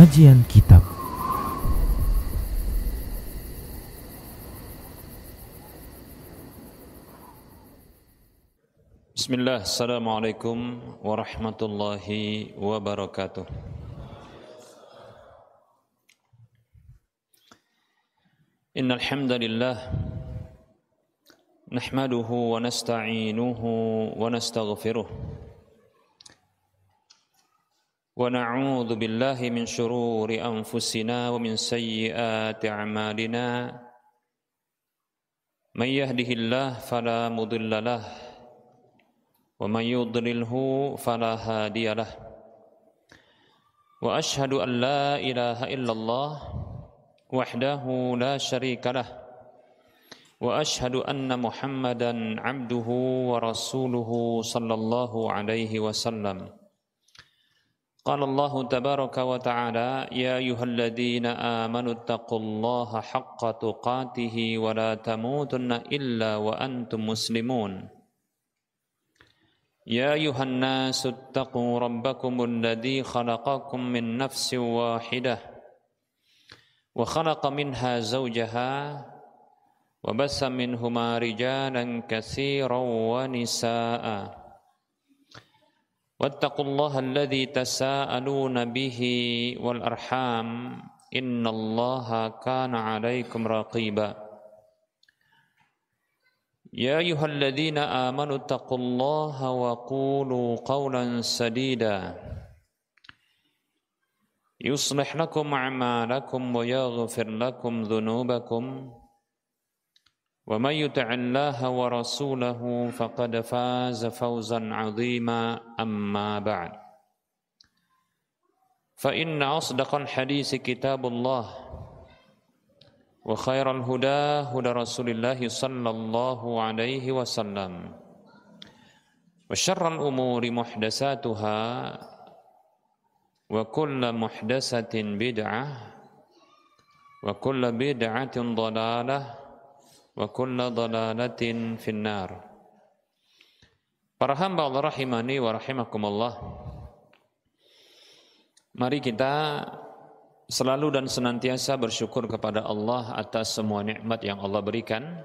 Kajian Kitab. Bismillah, Assalamualaikum warahmatullahi wabarakatuh. Innal hamdalillah nahmaduhu wa nasta'inuhu wa nastaghfiruh wa na'udzu billahi min shururi anfusina wa min sayyiati a'malina. Man yahdihillahu fala mudilla lahu wa man yudlilhu fala hadiya lahu. Wa ashhadu an la ilaha illallah wahdahu la syarika lah. Wa ashhadu anna Muhammadan abduhu wa rasuluhu sallallahu alaihi wasallam. Qala Allah tabaraka wa ta'ala, ya ayyuhalladzina amanu taqullaha haqqa tuqatih wa la tamutunna illa wa antum muslimun. Ya ayyuhan nasu taqu rabbakumul ladzi khalaqakum min nafsin wahidah wa khalaqa minha zawjaha wa bassa minhuma rijalan katsiran wa nisaa'a. Wattaqullaha alladzi tasaaluna bihi wal arham innallaha kana 'alaikum raqiba. Ya ayyuhalladzina amanu taqullaha wa qulu qawlan sadida yuslih lakum a'malakum wa yaghfir lakum dhunubakum wa may yuti'illaha wa rasulahu faqad faza fawzan 'azima. Amma ba'd. Fa inna asdaqal hadisi kitabullah wa khairal huda huda Rasulillah sallallahu alaihi wasallam wa syarral umuri muhdatsatuha wa kullu muhdatsatin bid'ah wa kullu bid'atin dhalalah wa kullu dhalalatin finnar. Para hamba Allah rahimani wa rahimakumullah, mari kita selalu dan senantiasa bersyukur kepada Allah atas semua nikmat yang Allah berikan,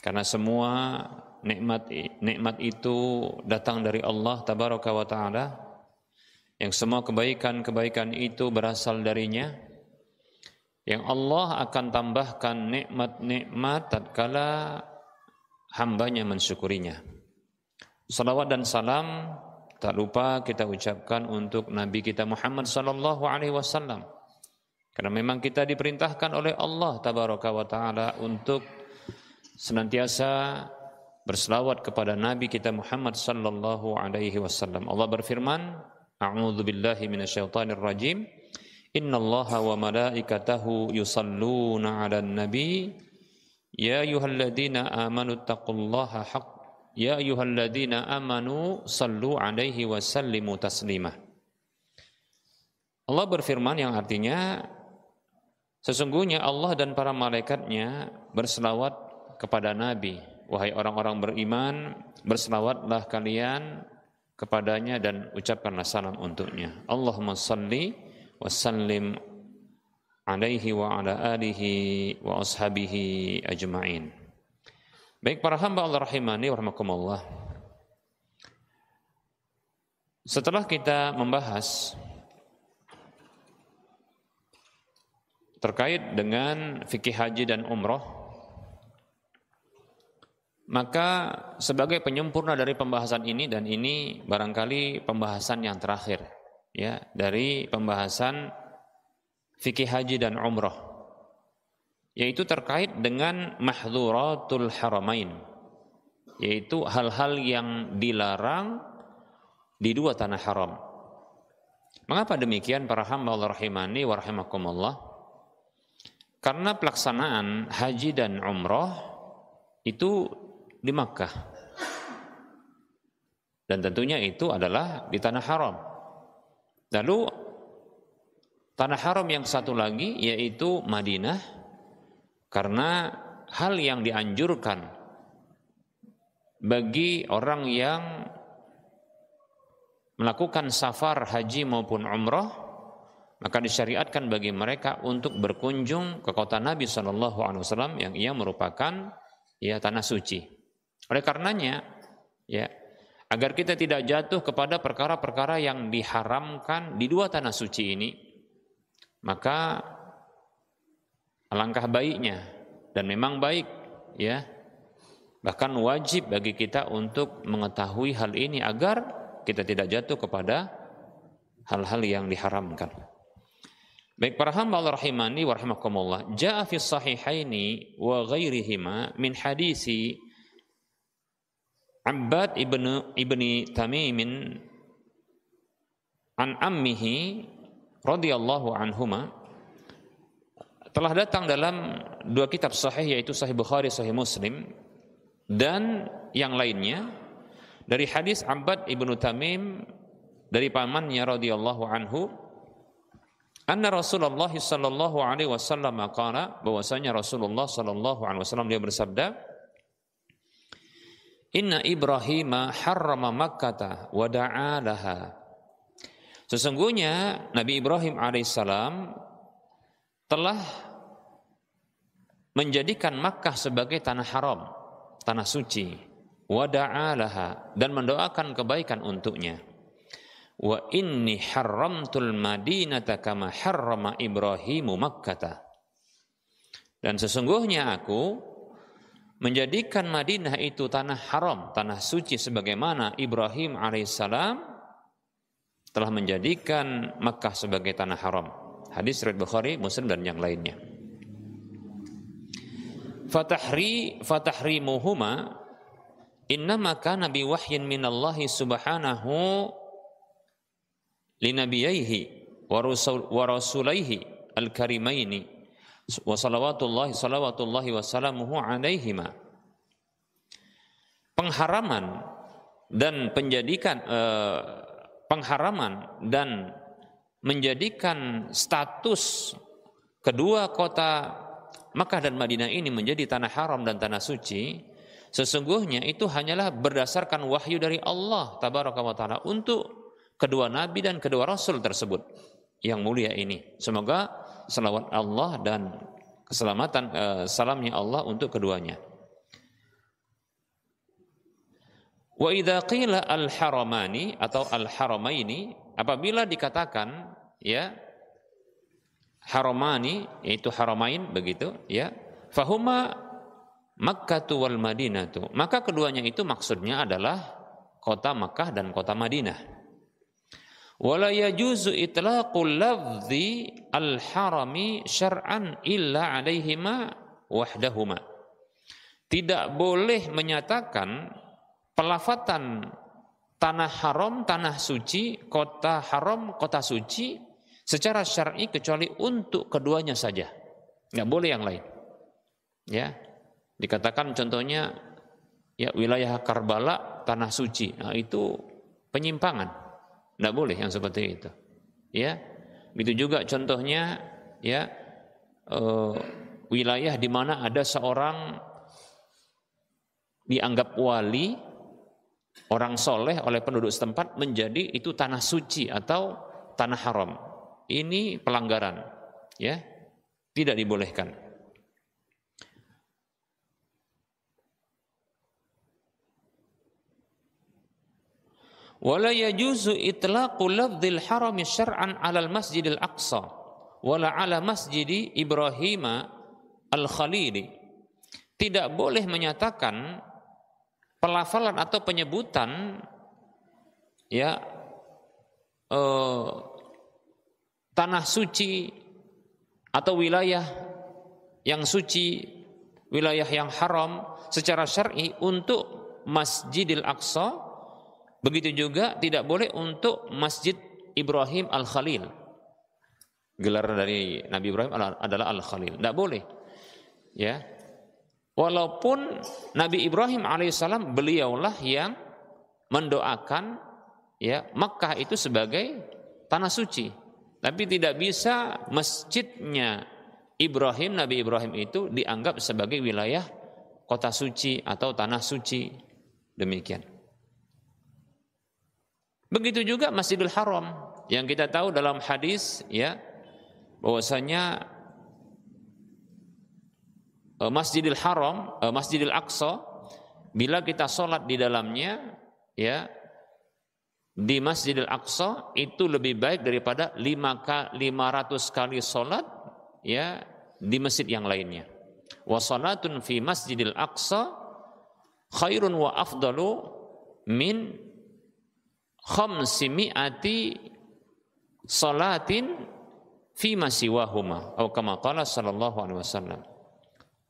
karena semua nikmat itu datang dari Allah tabaraka wa ta'ala, yang semua kebaikan itu berasal darinya, yang Allah akan tambahkan nikmat-nikmat tatkala hambanya mensyukurinya. Salawat dan salam tak lupa kita ucapkan untuk Nabi kita Muhammad sallallahu alaihi wasallam, karena memang kita diperintahkan oleh Allah tabaraka wa taala untuk senantiasa berselawat kepada Nabi kita Muhammad sallallahu alaihi wasallam. Allah berfirman, a'udzu billahi minasyaitonir rajim. Innallaha wa malaikatahu yusalluna 'alan nabi ya ayyuhalladzina amanu taqullaha ya ayyuhalladzina amanu sallu 'alaihi wa sallimu taslima. Allah berfirman yang artinya, sesungguhnya Allah dan para malaikatnya berselawat kepada Nabi. Wahai orang-orang beriman, berselawatlah kalian kepadanya dan ucapkanlah salam untuknya. Allahumma salli wa sallim alaihi wa ala alihi wa ashabihi ajma'in. Baik para hamba Allah rahimani wa rahmakumullah, setelah kita membahas terkait dengan fikih haji dan umroh, maka sebagai penyempurna dari pembahasan ini, dan ini barangkali pembahasan yang terakhir ya dari pembahasan fikih haji dan umrah, yaitu terkait dengan mahdhuratul haramain, yaitu hal-hal yang dilarang di dua tanah haram. Mengapa demikian para hamba Allah rahimani wa rahimakumullah? Karena pelaksanaan haji dan umrah itu di Makkah, dan tentunya itu adalah di tanah haram. Lalu tanah haram yang satu lagi yaitu Madinah, karena hal yang dianjurkan bagi orang yang melakukan safar haji maupun umrah maka disyariatkan bagi mereka untuk berkunjung ke kota Nabi SAW yang ia merupakan ya tanah suci. Oleh karenanya, ya, agar kita tidak jatuh kepada perkara-perkara yang diharamkan di dua tanah suci ini, maka alangkah baiknya dan memang baik, ya, bahkan wajib bagi kita untuk mengetahui hal ini agar kita tidak jatuh kepada hal-hal yang diharamkan. Baik para hamba Allah rahimani wa rahimakumullah, jaa fi sahihaini wa ghairihima min hadisi Abbad ibni Tamim an ammihi radhiyallahu anhuma, telah datang dalam dua kitab sahih yaitu Sahih Bukhari, Sahih Muslim dan yang lainnya dari hadis Abbad ibnu Tamim dari pamannya radhiyallahu anhu, anna Rasulullah sallallahu alaihi wasallam qala, bahwasanya Rasulullah sallallahu alaihi wasallam dia bersabda, inna Ibrahim harrama Makkah wa da'a laha. Sesungguhnya Nabi Ibrahim alaihissalam telah menjadikan Makkah sebagai tanah haram, tanah suci, wa da'a laha, dan mendoakan kebaikan untuknya. Wa inni harramtul madinata kama harrama Ibrahimu Makkah. Dan sesungguhnya aku menjadikan Madinah itu tanah haram, tanah suci, sebagaimana Ibrahim alaihissalam telah menjadikan Makkah sebagai tanah haram. Hadis riwayat Bukhari, Muslim dan yang lainnya. Fatahrimuhuma innama kana biwahyin minallahi subhanahu linabiyaihi wa rasulaihi al-karimaini wa salawatullahi wa salamuhu alaihima. Pengharaman dan menjadikan status kedua kota Makkah dan Madinah ini menjadi tanah haram dan tanah suci, sesungguhnya itu hanyalah berdasarkan wahyu dari Allah tabaraka wa taala untuk kedua nabi dan kedua rasul tersebut yang mulia ini. Semoga selawat Allah dan keselamatan salamnya Allah untuk keduanya. Wa idza qila al-haramani atau al-haramaini, apabila dikatakan ya haramani yaitu haramain begitu ya, fahuma Makkah wal Madinah, maka keduanya itu maksudnya adalah kota Makkah dan kota Madinah. Wala yajuzu itlaqul lafzi al-harami syar'an illa alaihima wahdahuma. Tidak boleh menyatakan pelafatan tanah haram, tanah suci, kota haram, kota suci secara syar'i kecuali untuk keduanya saja. Enggak boleh yang lain. Ya. Dikatakan contohnya ya wilayah Karbala tanah suci. Nah, itu penyimpangan. Tidak boleh yang seperti itu, ya. Begitu juga contohnya, ya, wilayah di mana ada seorang dianggap wali, orang soleh oleh penduduk setempat menjadi itu tanah suci atau tanah haram. Ini pelanggaran, ya, tidak dibolehkan. Wala yajuzu itlaqu lafdzil harami syar'an 'alal Masjidil Aqsa wala 'ala Masjid Ibrahim al-Khalili. Tidak boleh menyatakan pelafalan atau penyebutan ya tanah suci atau wilayah yang suci, wilayah yang haram secara syar'i untuk Masjidil Aqsa. Begitu juga tidak boleh untuk Masjid Ibrahim Al-Khalil. Gelar dari Nabi Ibrahim adalah Al-Khalil. Tidak boleh. Ya. Walaupun Nabi Ibrahim alaihissalam beliaulah yang mendoakan ya Makkah itu sebagai tanah suci. Tapi tidak bisa masjidnya Ibrahim, Nabi Ibrahim itu dianggap sebagai wilayah kota suci atau tanah suci. Demikian. Begitu juga Masjidil Haram yang kita tahu dalam hadis ya bahwasanya Masjidil Haram, Masjidil Aqsa, bila kita sholat di dalamnya, ya, di Masjidil Aqsa itu lebih baik daripada 500 kali sholat, ya, di masjid yang lainnya. Wa salatun fi Masjidil Aqsa khairun wa afdalu min 500 salatin fi ma siwahuma, atau kama qala sallallahu alaihi wasallam.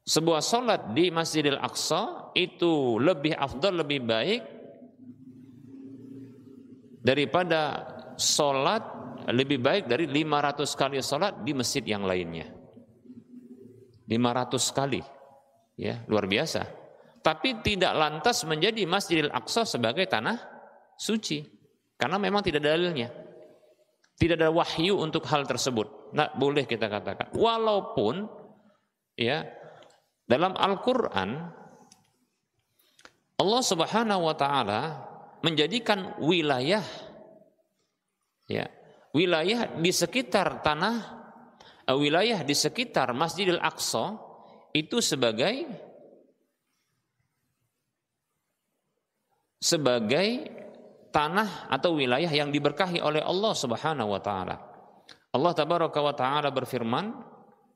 Sebuah salat di Masjidil Aqsa itu lebih afdal, lebih baik daripada salat, lebih baik dari 500 kali salat di masjid yang lainnya. 500 kali, ya, luar biasa. Tapi tidak lantas menjadi Masjidil Aqsa sebagai tanah suci, karena memang tidak ada dalilnya, tidak ada wahyu untuk hal tersebut. Nah, boleh kita katakan, walaupun, ya, dalam Al-Quran Allah Subhanahu wa Ta'ala menjadikan wilayah, ya, wilayah di sekitar wilayah di sekitar Masjidil Aqsa itu sebagai tanah atau wilayah yang diberkahi oleh Allah Subhanahu wa Ta'ala. Allah Tabaraka wa Ta'ala berfirman,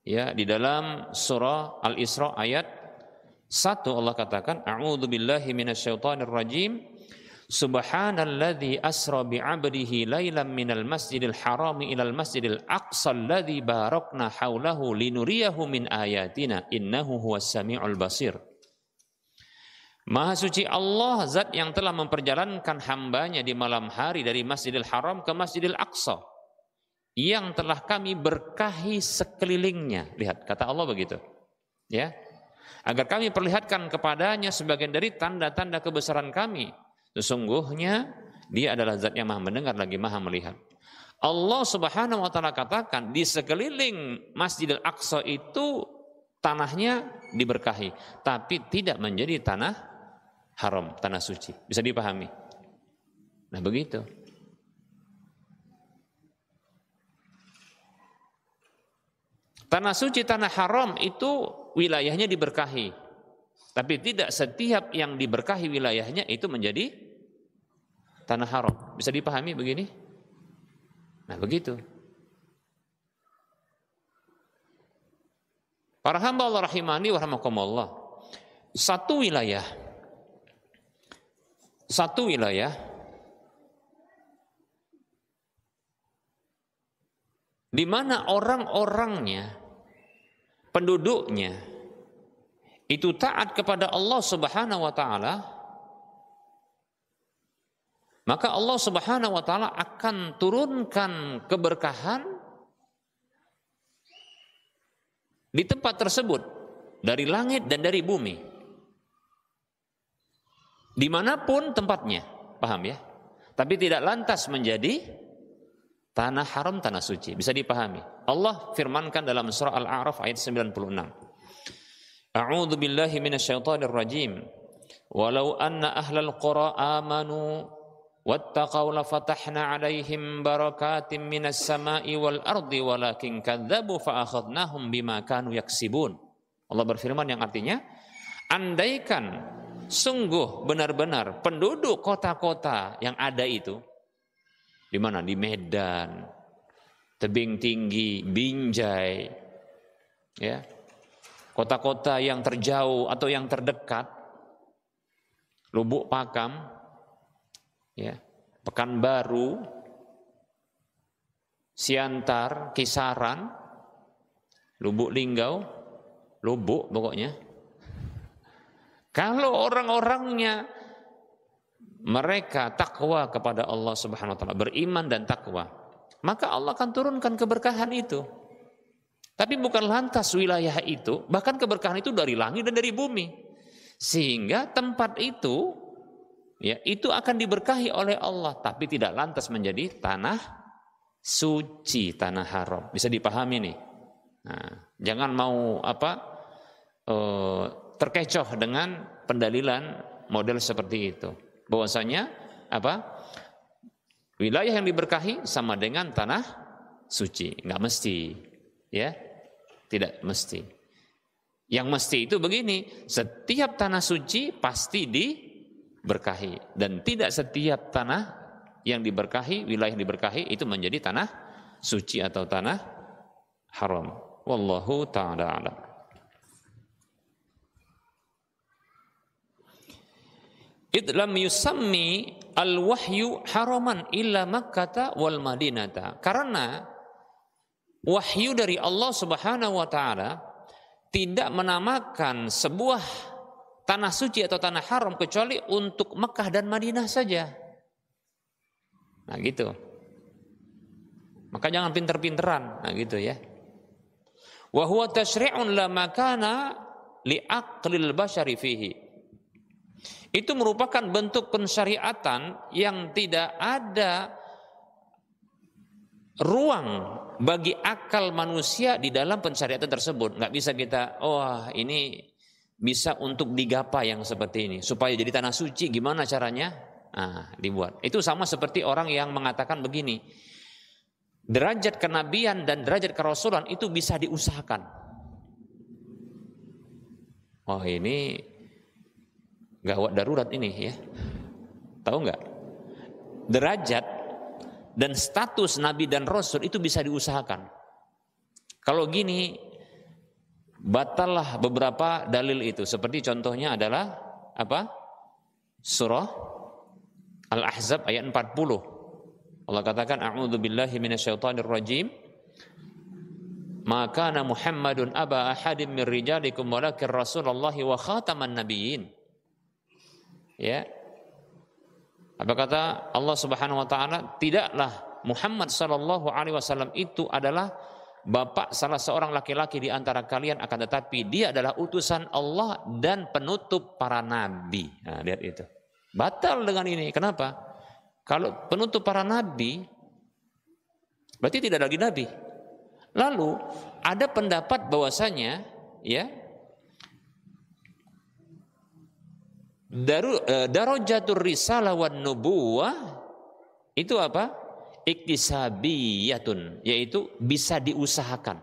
ya, di dalam surah Al-Isra ayat 1, Allah katakan, a'udzu billahi minasyaitonir rajim, subhanalladzi asra bi'abdihi lailan minal masjidil harami ilal masjidil aqsa alladzi barakna haulahu linuriyahu min ayatina innahu huwas samiul basir. Maha suci Allah, zat yang telah memperjalankan hambanya di malam hari dari Masjidil Haram ke Masjidil Aqsa, yang telah kami berkahi sekelilingnya. Lihat, kata Allah begitu, ya, agar kami perlihatkan kepadanya sebagian dari tanda-tanda kebesaran kami. Sesungguhnya Dia adalah zat yang maha mendengar lagi maha melihat. Allah Subhanahu wa Ta'ala katakan di sekeliling Masjidil Aqsa itu tanahnya diberkahi, tapi tidak menjadi tanah haram, tanah suci. Bisa dipahami? Nah, begitu. Tanah suci, tanah haram itu wilayahnya diberkahi, tapi tidak setiap yang diberkahi wilayahnya itu menjadi tanah haram. Bisa dipahami begini? Nah, begitu. Para hamba Allah rahimani wa rahimakumullah, satu wilayah di mana orang-orangnya, penduduknya itu taat kepada Allah Subhanahu wa Ta'ala, maka Allah Subhanahu wa Ta'ala akan turunkan keberkahan di tempat tersebut dari langit dan dari bumi, dimanapun tempatnya, paham ya? Tapi tidak lantas menjadi tanah haram, tanah suci. Bisa dipahami? Allah firmankan dalam surah Al-A'raf ayat 96. A'udzu billahi minasyaitonir rajim. Walau anna ahlal qura amanu wattaqaw la fatahna 'alaihim barakatim minas sama'i wal ardi walakin kadzdzabu fa akhadnahum bima kanu yaksibun. Allah berfirman yang artinya, andaikan sungguh benar-benar penduduk kota-kota yang ada itu, di mana? Di Medan, Tebing Tinggi, Binjai, ya, kota-kota yang terjauh atau yang terdekat, Lubuk Pakam, ya, Pekanbaru, Siantar, Kisaran, Lubuk Linggau, Lubuk pokoknya. Kalau orang-orangnya mereka takwa kepada Allah Subhanahu wa Ta'ala, beriman dan takwa, maka Allah akan turunkan keberkahan itu. Tapi bukan lantas wilayah itu, bahkan keberkahan itu dari langit dan dari bumi, sehingga tempat itu, ya, itu akan diberkahi oleh Allah, tapi tidak lantas menjadi tanah suci, tanah haram. Bisa dipahami nih? Nah, jangan mau terkecoh dengan pendalilan model seperti itu. Bahwasanya wilayah yang diberkahi sama dengan tanah suci, nggak mesti. Ya, tidak mesti. Yang mesti itu begini, setiap tanah suci pasti diberkahi, dan tidak setiap tanah yang diberkahi, wilayah yang diberkahi itu menjadi tanah suci atau tanah haram. Wallahu ta'ala a'lam. Idlam yusammi al-wahyu haraman illa Makkah wal Madinata. Karena wahyu dari Allah Subhanahu wa taala tidak menamakan sebuah tanah suci atau tanah haram kecuali untuk Mekah dan Madinah saja. Nah gitu. Maka jangan pinter-pinteran. Nah gitu ya. Wa huwa tasyri'un la makana li aqlil basyari fihi. Itu merupakan bentuk pensyariatan yang tidak ada ruang bagi akal manusia di dalam pensyariatan tersebut. Nggak bisa kita, ini bisa untuk digapai yang seperti ini supaya jadi tanah suci, gimana caranya? Nah, dibuat. Itu sama seperti orang yang mengatakan begini, derajat kenabian dan derajat kerasulan itu bisa diusahakan. Oh ini gawat darurat ini ya. Tahu nggak? Derajat dan status nabi dan rasul itu bisa diusahakan. Kalau gini, batallah beberapa dalil itu. Seperti contohnya adalah apa? Surah Al-Ahzab ayat 40. Allah katakan, a'udzu billahi minasyaitonir rajim. Ma kana Muhammadun aba ahadin min rijalikum walakin rasulullahi wa khataman nabiyyin. Ya. Apa kata Allah Subhanahu wa taala? Tidaklah Muhammad sallallahu alaihi wasallam itu adalah bapak salah seorang laki-laki di antara kalian, akan tetapi dia adalah utusan Allah dan penutup para nabi. Nah, lihat itu. Batal dengan ini. Kenapa? Kalau penutup para nabi berarti tidak lagi nabi. Lalu ada pendapat bahwasanya ya darajatur risalah wan nubuwah itu apa? Iktisabiyatun, yaitu bisa diusahakan,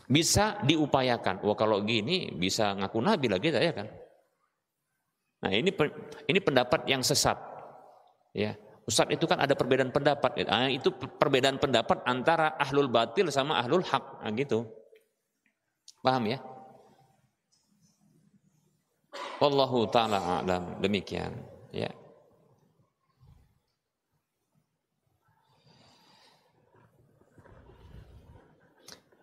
bisa diupayakan. Wah kalau gini bisa ngaku nabi lagi kita ya kan? Nah ini pendapat yang sesat. Ya, Ustaz itu kan ada perbedaan pendapat. Nah, itu perbedaan pendapat antara ahlul batil sama ahlul haq. Nah, gitu. Paham ya? Wallahu ta'ala a'lam. Demikian ya.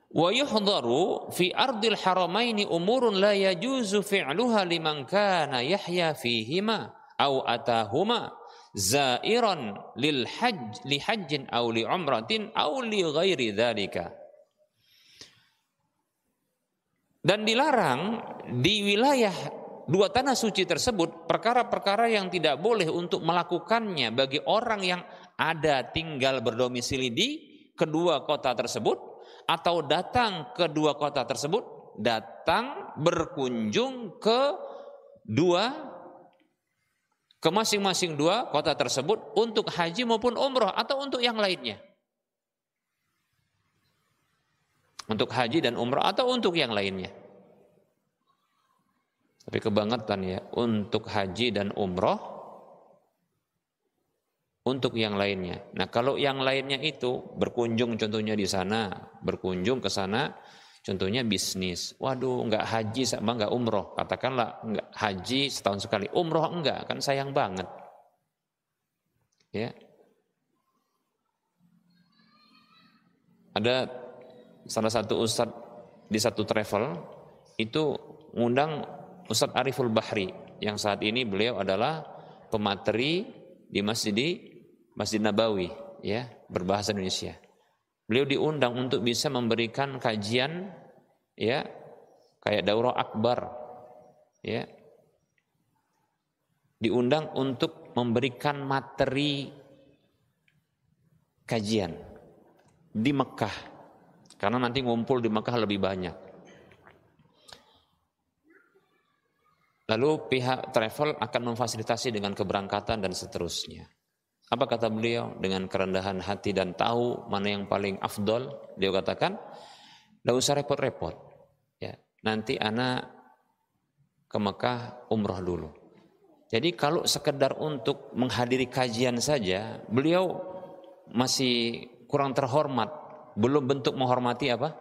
Wa yuhdaru fi ardil haramaini umurun la yajuzu fi'luha liman kana yahya fihima aw atahuma zairan lil hajj li hajjin aw li umratin aw li ghairi dzalika. Dan dilarang di wilayah dua tanah suci tersebut perkara-perkara yang tidak boleh untuk melakukannya bagi orang yang ada tinggal berdomisili di kedua kota tersebut atau datang ke dua kota tersebut, datang berkunjung ke masing-masing dua kota tersebut untuk haji maupun umroh atau untuk yang lainnya. Untuk haji dan umroh atau untuk yang lainnya. Tapi kebangetan ya, untuk haji dan umroh, untuk yang lainnya. Nah kalau yang lainnya itu berkunjung contohnya di sana, berkunjung ke sana, contohnya bisnis. Waduh, enggak haji sama enggak umroh. Katakanlah enggak haji setahun sekali, umroh enggak, kan sayang banget. Ya. Ada salah satu ustadz di satu travel itu ngundang Ustadz Ariful Bahri yang saat ini beliau adalah pemateri di Masjid Nabawi ya, berbahasa Indonesia. Beliau diundang untuk bisa memberikan kajian ya, kayak daurah akbar ya. Diundang untuk memberikan materi kajian di Mekah. Karena nanti ngumpul di Mekah lebih banyak. Lalu pihak travel akan memfasilitasi dengan keberangkatan dan seterusnya. Apa kata beliau? Dengan kerendahan hati dan tahu mana yang paling afdol, dia katakan, tidak usah repot-repot. Ya, nanti anak ke Mekah umroh dulu. Jadi kalau sekedar untuk menghadiri kajian saja, beliau masih kurang terhormat, belum bentuk menghormati apa?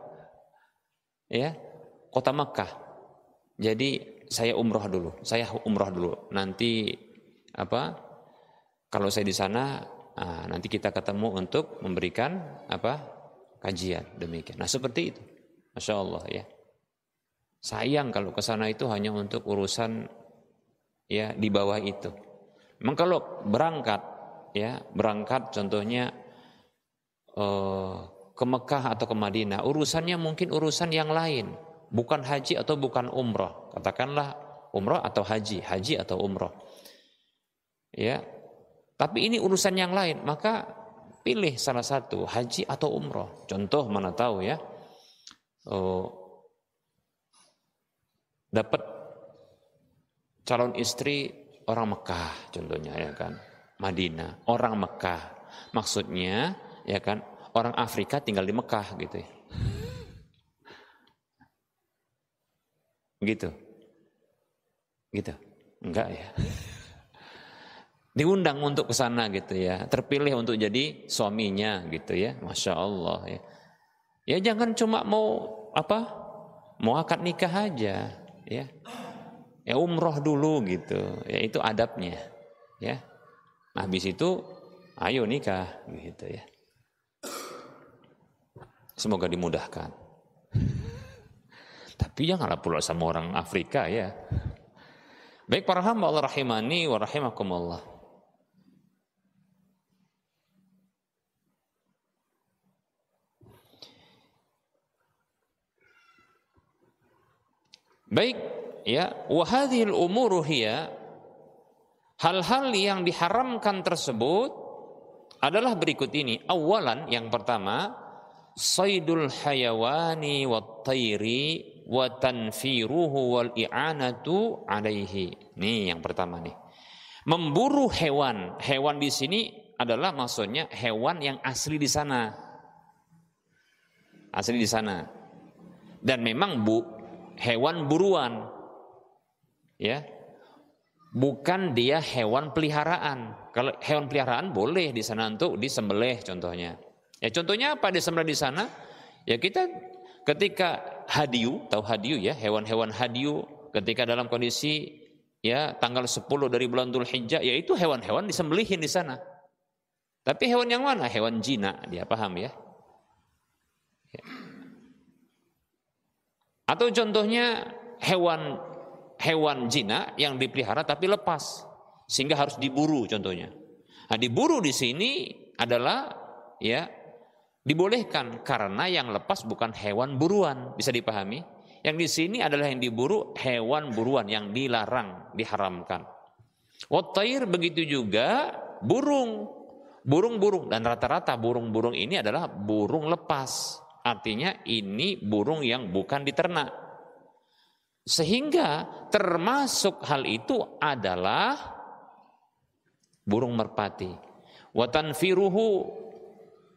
Ya, kota Mekah. Jadi saya umroh dulu. Nanti apa? Kalau saya di sana, nanti kita ketemu untuk memberikan apa? Kajian demikian. Nah seperti itu, masya Allah ya. Sayang kalau ke sana itu hanya untuk urusan ya di bawah itu. Memang kalau berangkat contohnya ke Mekah atau ke Madinah, urusannya mungkin urusan yang lain, bukan haji atau bukan umroh. Katakanlah umroh atau haji atau umroh. Ya. Tapi ini urusan yang lain, maka pilih salah satu, haji atau umroh. Contoh mana tahu ya, dapat calon istri orang Mekah contohnya ya kan, Madinah, orang Mekah. Maksudnya ya kan, orang Afrika tinggal di Mekah gitu ya. Gitu. Enggak ya. Diundang untuk ke sana gitu ya, terpilih untuk jadi suaminya gitu ya, masya Allah ya. Ya jangan cuma mau akad nikah aja ya, ya umroh dulu gitu, ya itu adabnya ya. Nah habis itu ayo nikah gitu ya. Semoga dimudahkan. Tapi janganlah pula sama orang Afrika ya. Baik para hamba Allah rahimani wa rahimakumullah. Baik, ya, wa hadhil umuru hiya, hal-hal yang diharamkan tersebut adalah berikut ini. Awalan, yang pertama, saydul hayawani wat tayri wa tanfiruhu wal i'anatu alaihi. Nih yang pertama nih. Memburu hewan. Hewan di sini adalah maksudnya hewan yang asli di sana. Asli di sana. Dan memang hewan buruan, ya, bukan dia hewan peliharaan. Kalau hewan peliharaan boleh di sana untuk disembelih contohnya. Ya contohnya apa disembelih di sana? Ya kita ketika hadiu, tahu hadiu ya, hewan-hewan hadiu ketika dalam kondisi ya tanggal 10 dari bulan Dzulhijjah, yaitu hewan-hewan disembelihin di sana. Tapi hewan yang mana? Hewan jina, dia paham ya. Atau contohnya hewan jina yang dipelihara tapi lepas sehingga harus diburu contohnya. Nah, diburu di sini adalah ya dibolehkan karena yang lepas bukan hewan buruan, bisa dipahami? Yang di sini adalah yang diburu hewan buruan yang dilarang, diharamkan. Wat-tayr begitu juga burung-burung dan rata-rata burung-burung ini adalah burung lepas. Artinya ini burung yang bukan diternak. Sehingga termasuk hal itu adalah burung merpati. Wa tanfiruhu,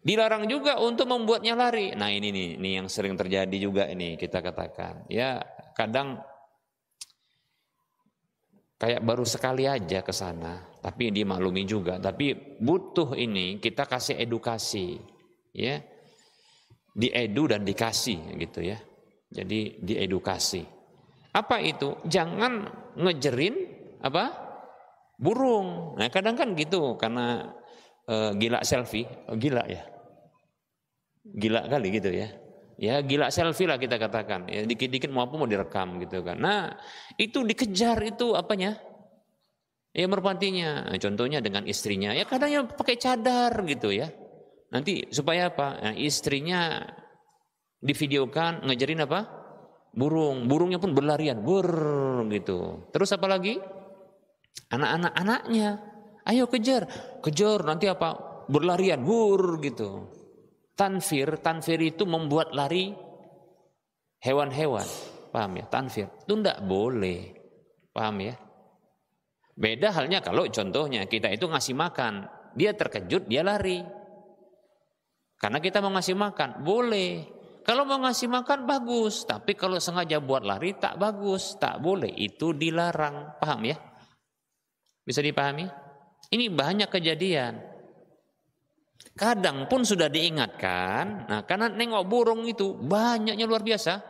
dilarang juga untuk membuatnya lari. Nah ini yang sering terjadi juga ini kita katakan. Ya kadang kayak baru sekali aja ke sana, tapi dimaklumi juga. Tapi butuh ini kita kasih edukasi, ya. Diedu dan dikasih gitu ya. Jadi diedukasi. Apa itu? Jangan ngejerin burung. Nah kadang kan gitu karena gila selfie, gila ya. Gila kali gitu ya. Ya gila selfie lah kita katakan. Ya dikit-dikit mau direkam gitu kan. Nah, itu dikejar itu apanya? Ya merpatinya. Nah, contohnya dengan istrinya. Ya kadang ya pakai cadar gitu ya. Nanti supaya apa? Nah, istrinya divideokan ngejarin apa? Burungnya pun berlarian, gitu. Terus apa lagi? Anaknya, ayo kejar nanti apa? Berlarian, gitu. Tanfir itu membuat lari hewan-hewan, paham ya? Tanfir itu tidak boleh, paham ya? Beda halnya kalau contohnya kita itu ngasih makan. dia terkejut, dia lari. Karena kita mau ngasih makan, boleh. Kalau mau ngasih makan bagus, tapi kalau sengaja buat lari tak bagus, tak boleh. Itu dilarang. Paham ya? Bisa dipahami? Ini banyak kejadian. Kadang pun sudah diingatkan, nah karena nengok burung itu banyaknya luar biasa.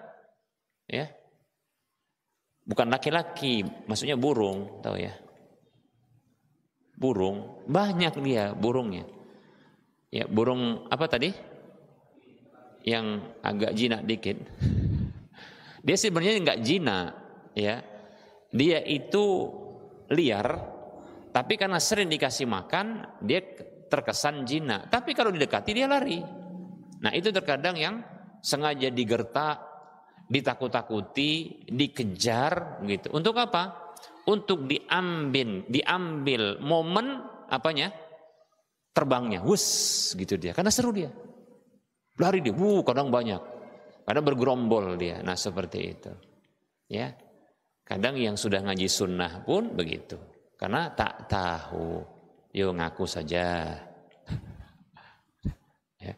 Ya. Bukan laki-laki, maksudnya burung, tahu ya? Burung, banyak dia burungnya. Ya, burung apa tadi? Yang agak jinak dikit. Dia sebenarnya enggak jinak, ya. Dia itu liar, tapi karena sering dikasih makan, dia terkesan jinak. Tapi kalau didekati dia lari. Nah, itu terkadang yang sengaja digertak, ditakut-takuti, dikejar gitu. Untuk apa? Untuk diambil momen apanya? Terbangnya. Wus, gitu dia. Karena seru dia. Lari dia, kadang banyak. Kadang bergerombol dia. Nah, seperti itu. Ya. Kadang yang sudah ngaji sunnah pun begitu. Karena tak tahu. Yo ngaku saja. Ya.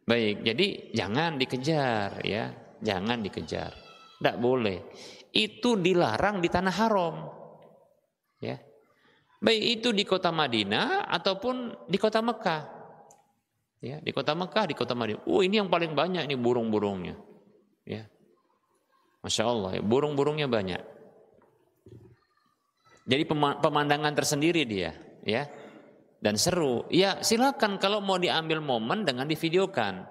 Baik, jadi jangan dikejar ya. Jangan dikejar. Tidak boleh. Itu dilarang di tanah haram. Ya. Baik itu di kota Madinah ataupun di kota Mekah. Ya, di kota Mekah, di kota Madinah. Ini yang paling banyak nih burung-burungnya. Ya. Masya Allah, ya, burung-burungnya banyak. Jadi pemandangan tersendiri dia, ya. Dan seru. Ya, silakan kalau mau diambil momen dengan divideokan.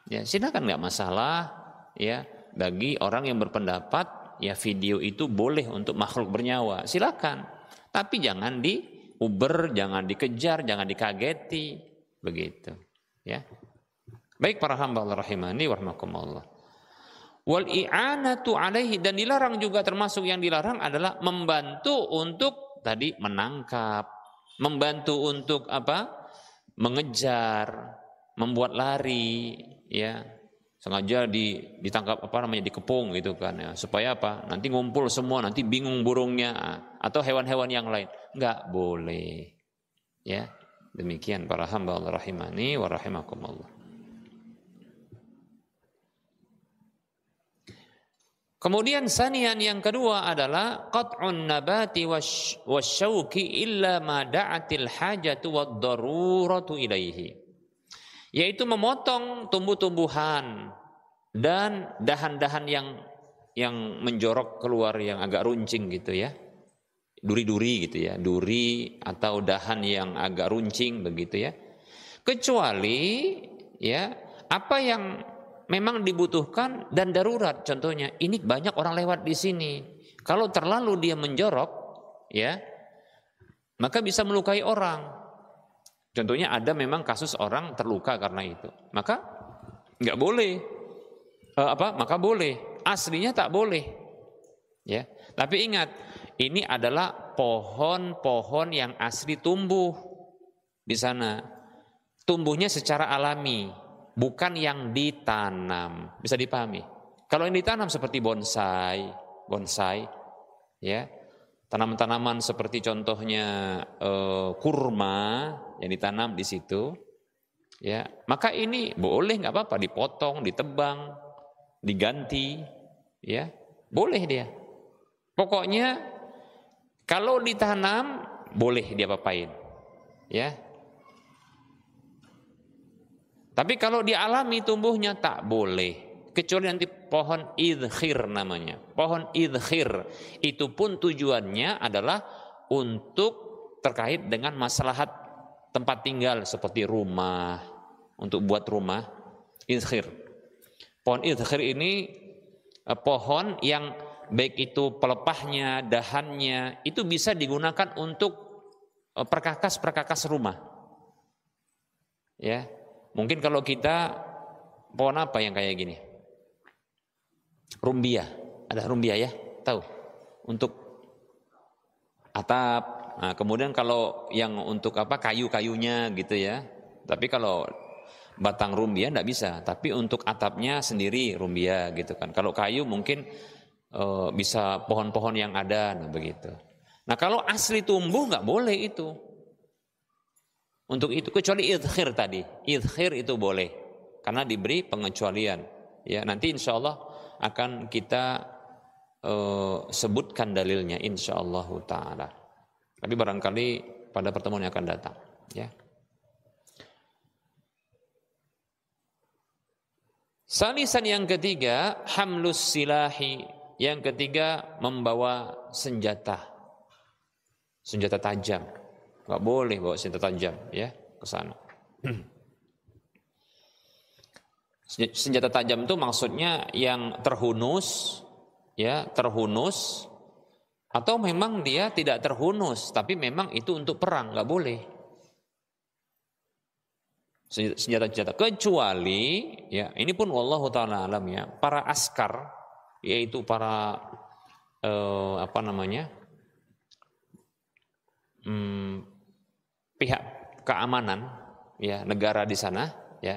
Ya, silakan nggak masalah, ya. Bagi orang yang berpendapat, ya video itu boleh untuk makhluk bernyawa. Silakan. Tapi jangan diuber, jangan dikejar, jangan dikageti, begitu. Ya. Baik para hamba Allah rahimani wa rahmakumullah. Wal i'anatu alaihi, dan dilarang juga, termasuk yang dilarang adalah membantu untuk tadi menangkap, membantu untuk apa? Mengejar, membuat lari, ya. Sengaja ditangkap apa namanya, dikepung gitu kan ya. Supaya apa? Nanti ngumpul semua, nanti bingung burungnya atau hewan-hewan yang lain. Enggak boleh. Ya. Demikian para hamba Allah rahimani wa rahimakumullah. Kemudian sanian yang kedua adalah qat'un nabati wasyauki illa ma da'atil hajatu wad daruratu ilaihi. Yaitu memotong tumbuh-tumbuhan dan dahan-dahan yang menjorok keluar, yang agak runcing gitu ya. Duri-duri gitu ya, duri atau dahan yang agak runcing begitu ya. Kecuali ya apa yang memang dibutuhkan dan darurat. Contohnya, ini banyak orang lewat di sini. Kalau terlalu dia menjorok, ya, maka bisa melukai orang. Contohnya ada memang kasus orang terluka karena itu. Maka nggak boleh. Maka boleh. Aslinya tak boleh. Ya. Tapi ingat, ini adalah pohon-pohon yang asli tumbuh di sana. Tumbuhnya secara alami, bukan yang ditanam. Bisa dipahami? Kalau yang ditanam seperti bonsai, ya, tanaman-tanaman seperti contohnya kurma yang ditanam di situ, ya, maka ini boleh, nggak apa-apa, dipotong, ditebang, diganti, ya, boleh dia. Pokoknya kalau ditanam boleh dia apain, ya. Tapi kalau dialami tumbuhnya tak boleh, kecuali nanti pohon idkhir namanya. Pohon idkhir itu pun tujuannya adalah untuk terkait dengan maslahat tempat tinggal seperti rumah, untuk buat rumah. Idkhir. Pohon idkhir ini pohon yang baik itu pelepahnya, dahannya itu bisa digunakan untuk perkakas rumah. Ya. Mungkin kalau kita pohon apa yang kayak gini? Rumbia. Ada rumbia ya? Tahu? Untuk atap. Nah, kemudian kalau yang untuk apa? Kayu-kayunya gitu ya. Tapi kalau batang rumbia enggak bisa, tapi untuk atapnya sendiri rumbia gitu kan. Kalau kayu mungkin bisa pohon-pohon yang ada, nah begitu. Nah kalau asli tumbuh nggak boleh itu. Untuk itu kecuali idkhir tadi, idkhir itu boleh karena diberi pengecualian. Ya nanti insya Allah akan kita sebutkan dalilnya insya Allah taala. Tapi barangkali pada pertemuan yang akan datang. Ya. Salisan yang ketiga, hamlus silahi. Yang ketiga, membawa senjata. Senjata tajam. Enggak boleh bawa senjata tajam ya ke sana. Senjata tajam itu maksudnya yang terhunus, ya, terhunus atau memang dia tidak terhunus tapi memang itu untuk perang, enggak boleh. Senjata-senjata kecuali ya ini pun wallahu taala alam ya, para askar yaitu para pihak keamanan ya negara di sana ya,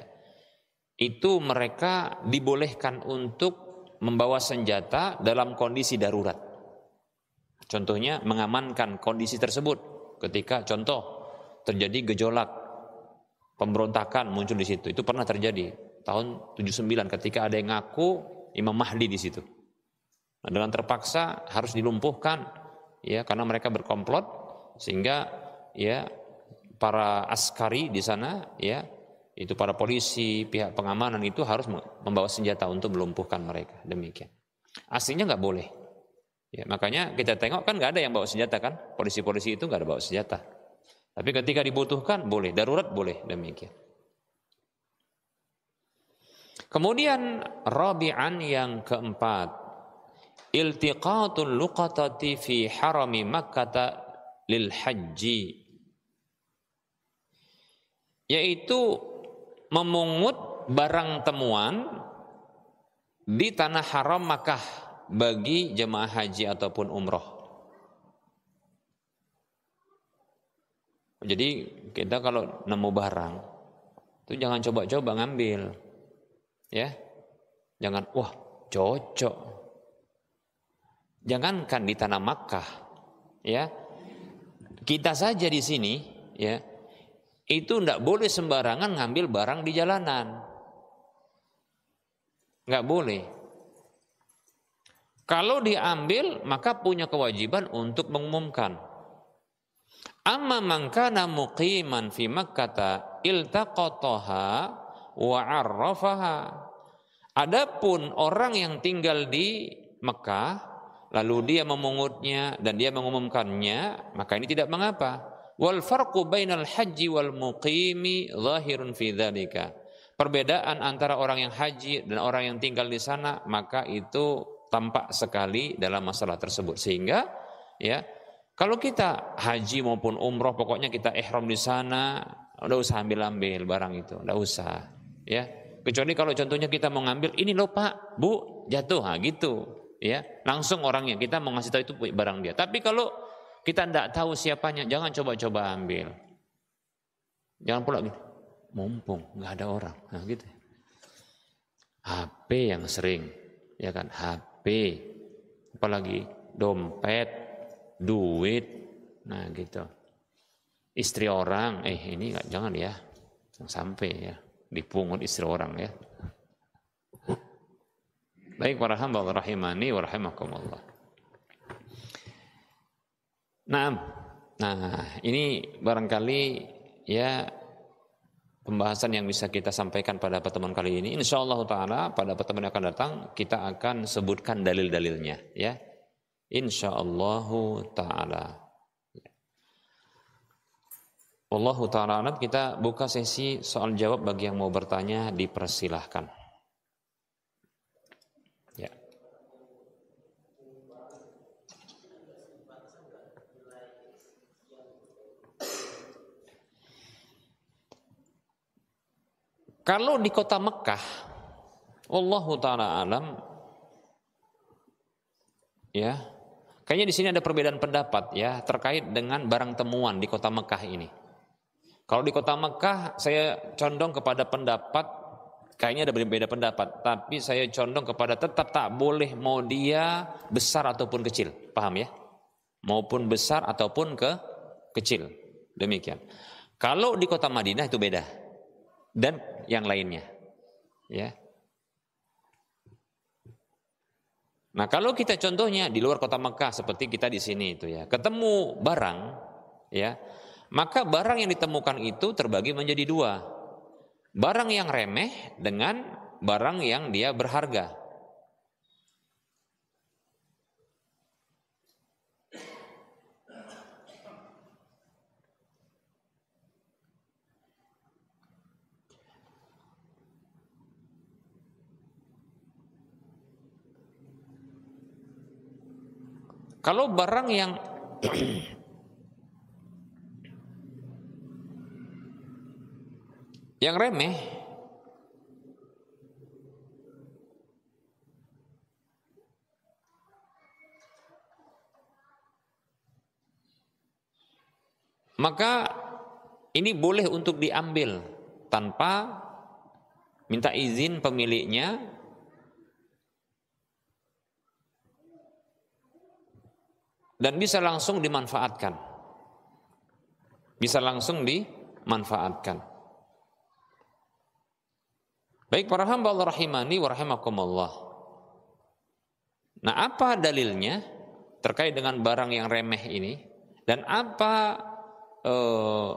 itu mereka dibolehkan untuk membawa senjata dalam kondisi darurat. Contohnya mengamankan kondisi tersebut ketika contoh terjadi gejolak pemberontakan muncul di situ. Itu pernah terjadi tahun 79 ketika ada yang ngaku Imam Mahdi di situ. Nah, dengan terpaksa harus dilumpuhkan ya karena mereka berkomplot sehingga ya para askari di sana ya itu para polisi, pihak pengamanan itu harus membawa senjata untuk melumpuhkan mereka. Demikian. Aslinya nggak boleh. Ya, makanya kita tengok kan nggak ada yang bawa senjata kan? Polisi-polisi itu nggak ada bawa senjata. Tapi ketika dibutuhkan boleh, darurat boleh, demikian. Kemudian rabi'an yang keempat, iltiqatul luqatati fi harami Makkah lil haji, yaitu memungut barang temuan di tanah haram Makkah bagi jemaah haji ataupun umroh. Jadi kita kalau nemu barang itu jangan coba-coba ngambil, ya, jangan wah cocok, jangankan di tanah Makkah, ya, kita saja di sini, ya, itu tidak boleh sembarangan ngambil barang di jalanan, nggak boleh. Kalau diambil maka punya kewajiban untuk mengumumkan. Amma man kana muqiman fi Makkah iltaqataha wa 'arrafaha. Adapun orang yang tinggal di Mekah lalu dia memungutnya dan dia mengumumkannya, maka ini tidak mengapa. Wal farqu bainal haji wal muqimi zahirun fi dzalika. Perbedaan antara orang yang haji dan orang yang tinggal di sana maka itu tampak sekali dalam masalah tersebut. Sehingga ya kalau kita haji maupun umroh, pokoknya kita ihram di sana, udah usah ambil-ambil barang itu, udah usah, ya. Kecuali kalau contohnya kita mau ngambil, ini loh Pak, Bu, jatuh, gitu, ya. Langsung orangnya kita mau ngasih tahu itu barang dia. Tapi kalau kita tidak tahu siapanya, jangan coba-coba ambil. Jangan pula gitu, mumpung nggak ada orang, nah gitu. HP yang sering, ya kan, HP, apalagi dompet. Duit, nah gitu. Istri orang, ini nggak, jangan ya, sampai ya dipungut istri orang ya. Baik para hamba rahimani wa rahimakumullah. Nah ini barangkali ya pembahasan yang bisa kita sampaikan pada pertemuan kali ini. Insyaallah taala pada pertemuan yang akan datang kita akan sebutkan dalil-dalilnya ya. Insyaallahu ta'ala. Wallahu ta'ala alam, kita buka sesi soal jawab bagi yang mau bertanya dipersilahkan. Ya. Kalau di kota Mekah, wallahu ta'ala alam, ya. Kayaknya di sini ada perbedaan pendapat ya terkait dengan barang temuan di kota Mekah ini. Kalau di kota Mekah saya condong kepada pendapat, kayaknya ada berbeda pendapat, tapi saya condong kepada tetap tak boleh mau dia besar ataupun kecil, paham ya? maupun besar ataupun kecil. Demikian. Kalau di kota Madinah itu beda. Dan yang lainnya. Ya. Nah, kalau kita contohnya di luar kota Mekah seperti kita di sini itu ya, ketemu barang ya, maka barang yang ditemukan itu terbagi menjadi dua. Barang yang remeh dengan barang yang dia berharga. Kalau barang yang yang remeh, maka ini boleh untuk diambil tanpa minta izin pemiliknya, dan bisa langsung dimanfaatkan. Bisa langsung dimanfaatkan. Baik para hamba Allah rahimani wa rahimakumullah. Nah, apa dalilnya terkait dengan barang yang remeh ini? Dan apa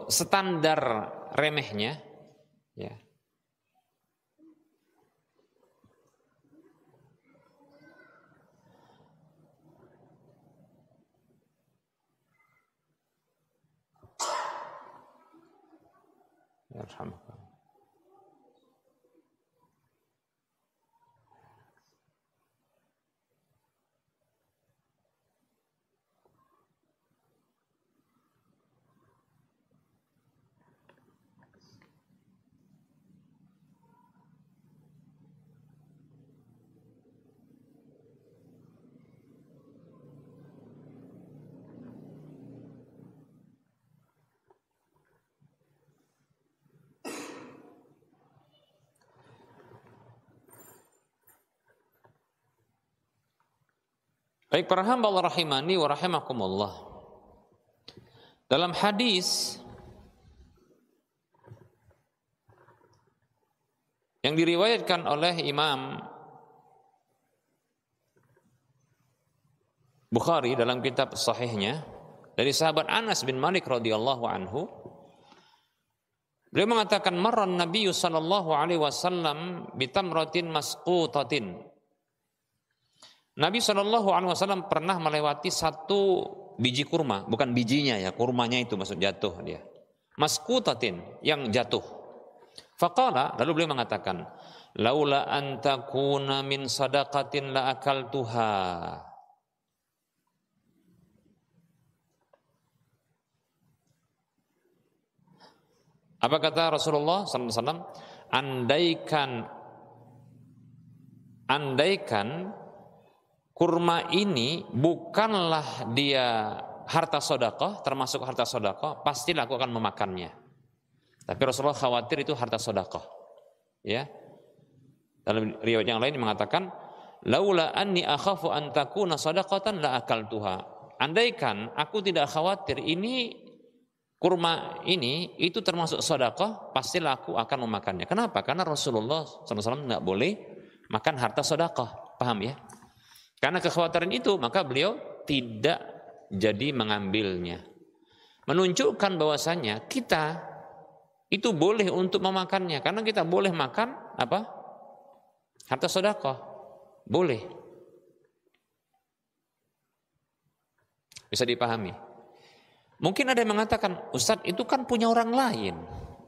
standar remehnya? Ya. Alhamdulillah. Baik para hamba Allah rahimani wa rahimakumullah. Dalam hadis yang diriwayatkan oleh Imam Bukhari dalam kitab sahihnya dari sahabat Anas bin Malik radhiyallahu anhu, beliau mengatakan marran Nabi sallallahu alaihi wasallam bitamratin masqutatin. Nabi SAW pernah melewati satu biji kurma, bukan bijinya ya, kurmanya itu maksud jatuh dia. Masqutatin, yang jatuh. Faqala, lalu beliau mengatakan, laula an takuna min sadaqatin la akaltuha. Apa kata Rasulullah SAW? Andaikan kurma ini bukanlah dia harta sedekah, termasuk harta sedekah, pastilah aku akan memakannya. Tapi Rasulullah khawatir itu harta sedekah. Ya. Dalam riwayat yang lain mengatakan, laula anni akhafu an takuna sadaqatan la akaltuha. Andaikan aku tidak khawatir ini kurma ini itu termasuk sedekah, pastilah aku akan memakannya. Kenapa? Karena Rasulullah SAW nggak boleh makan harta sedekah. Paham ya? Karena kekhawatiran itu, maka beliau tidak jadi mengambilnya. Menunjukkan bahwasanya kita itu boleh untuk memakannya, karena kita boleh makan apa? Harta sedekah. Boleh. Bisa dipahami. Mungkin ada yang mengatakan, Ustadz itu kan punya orang lain,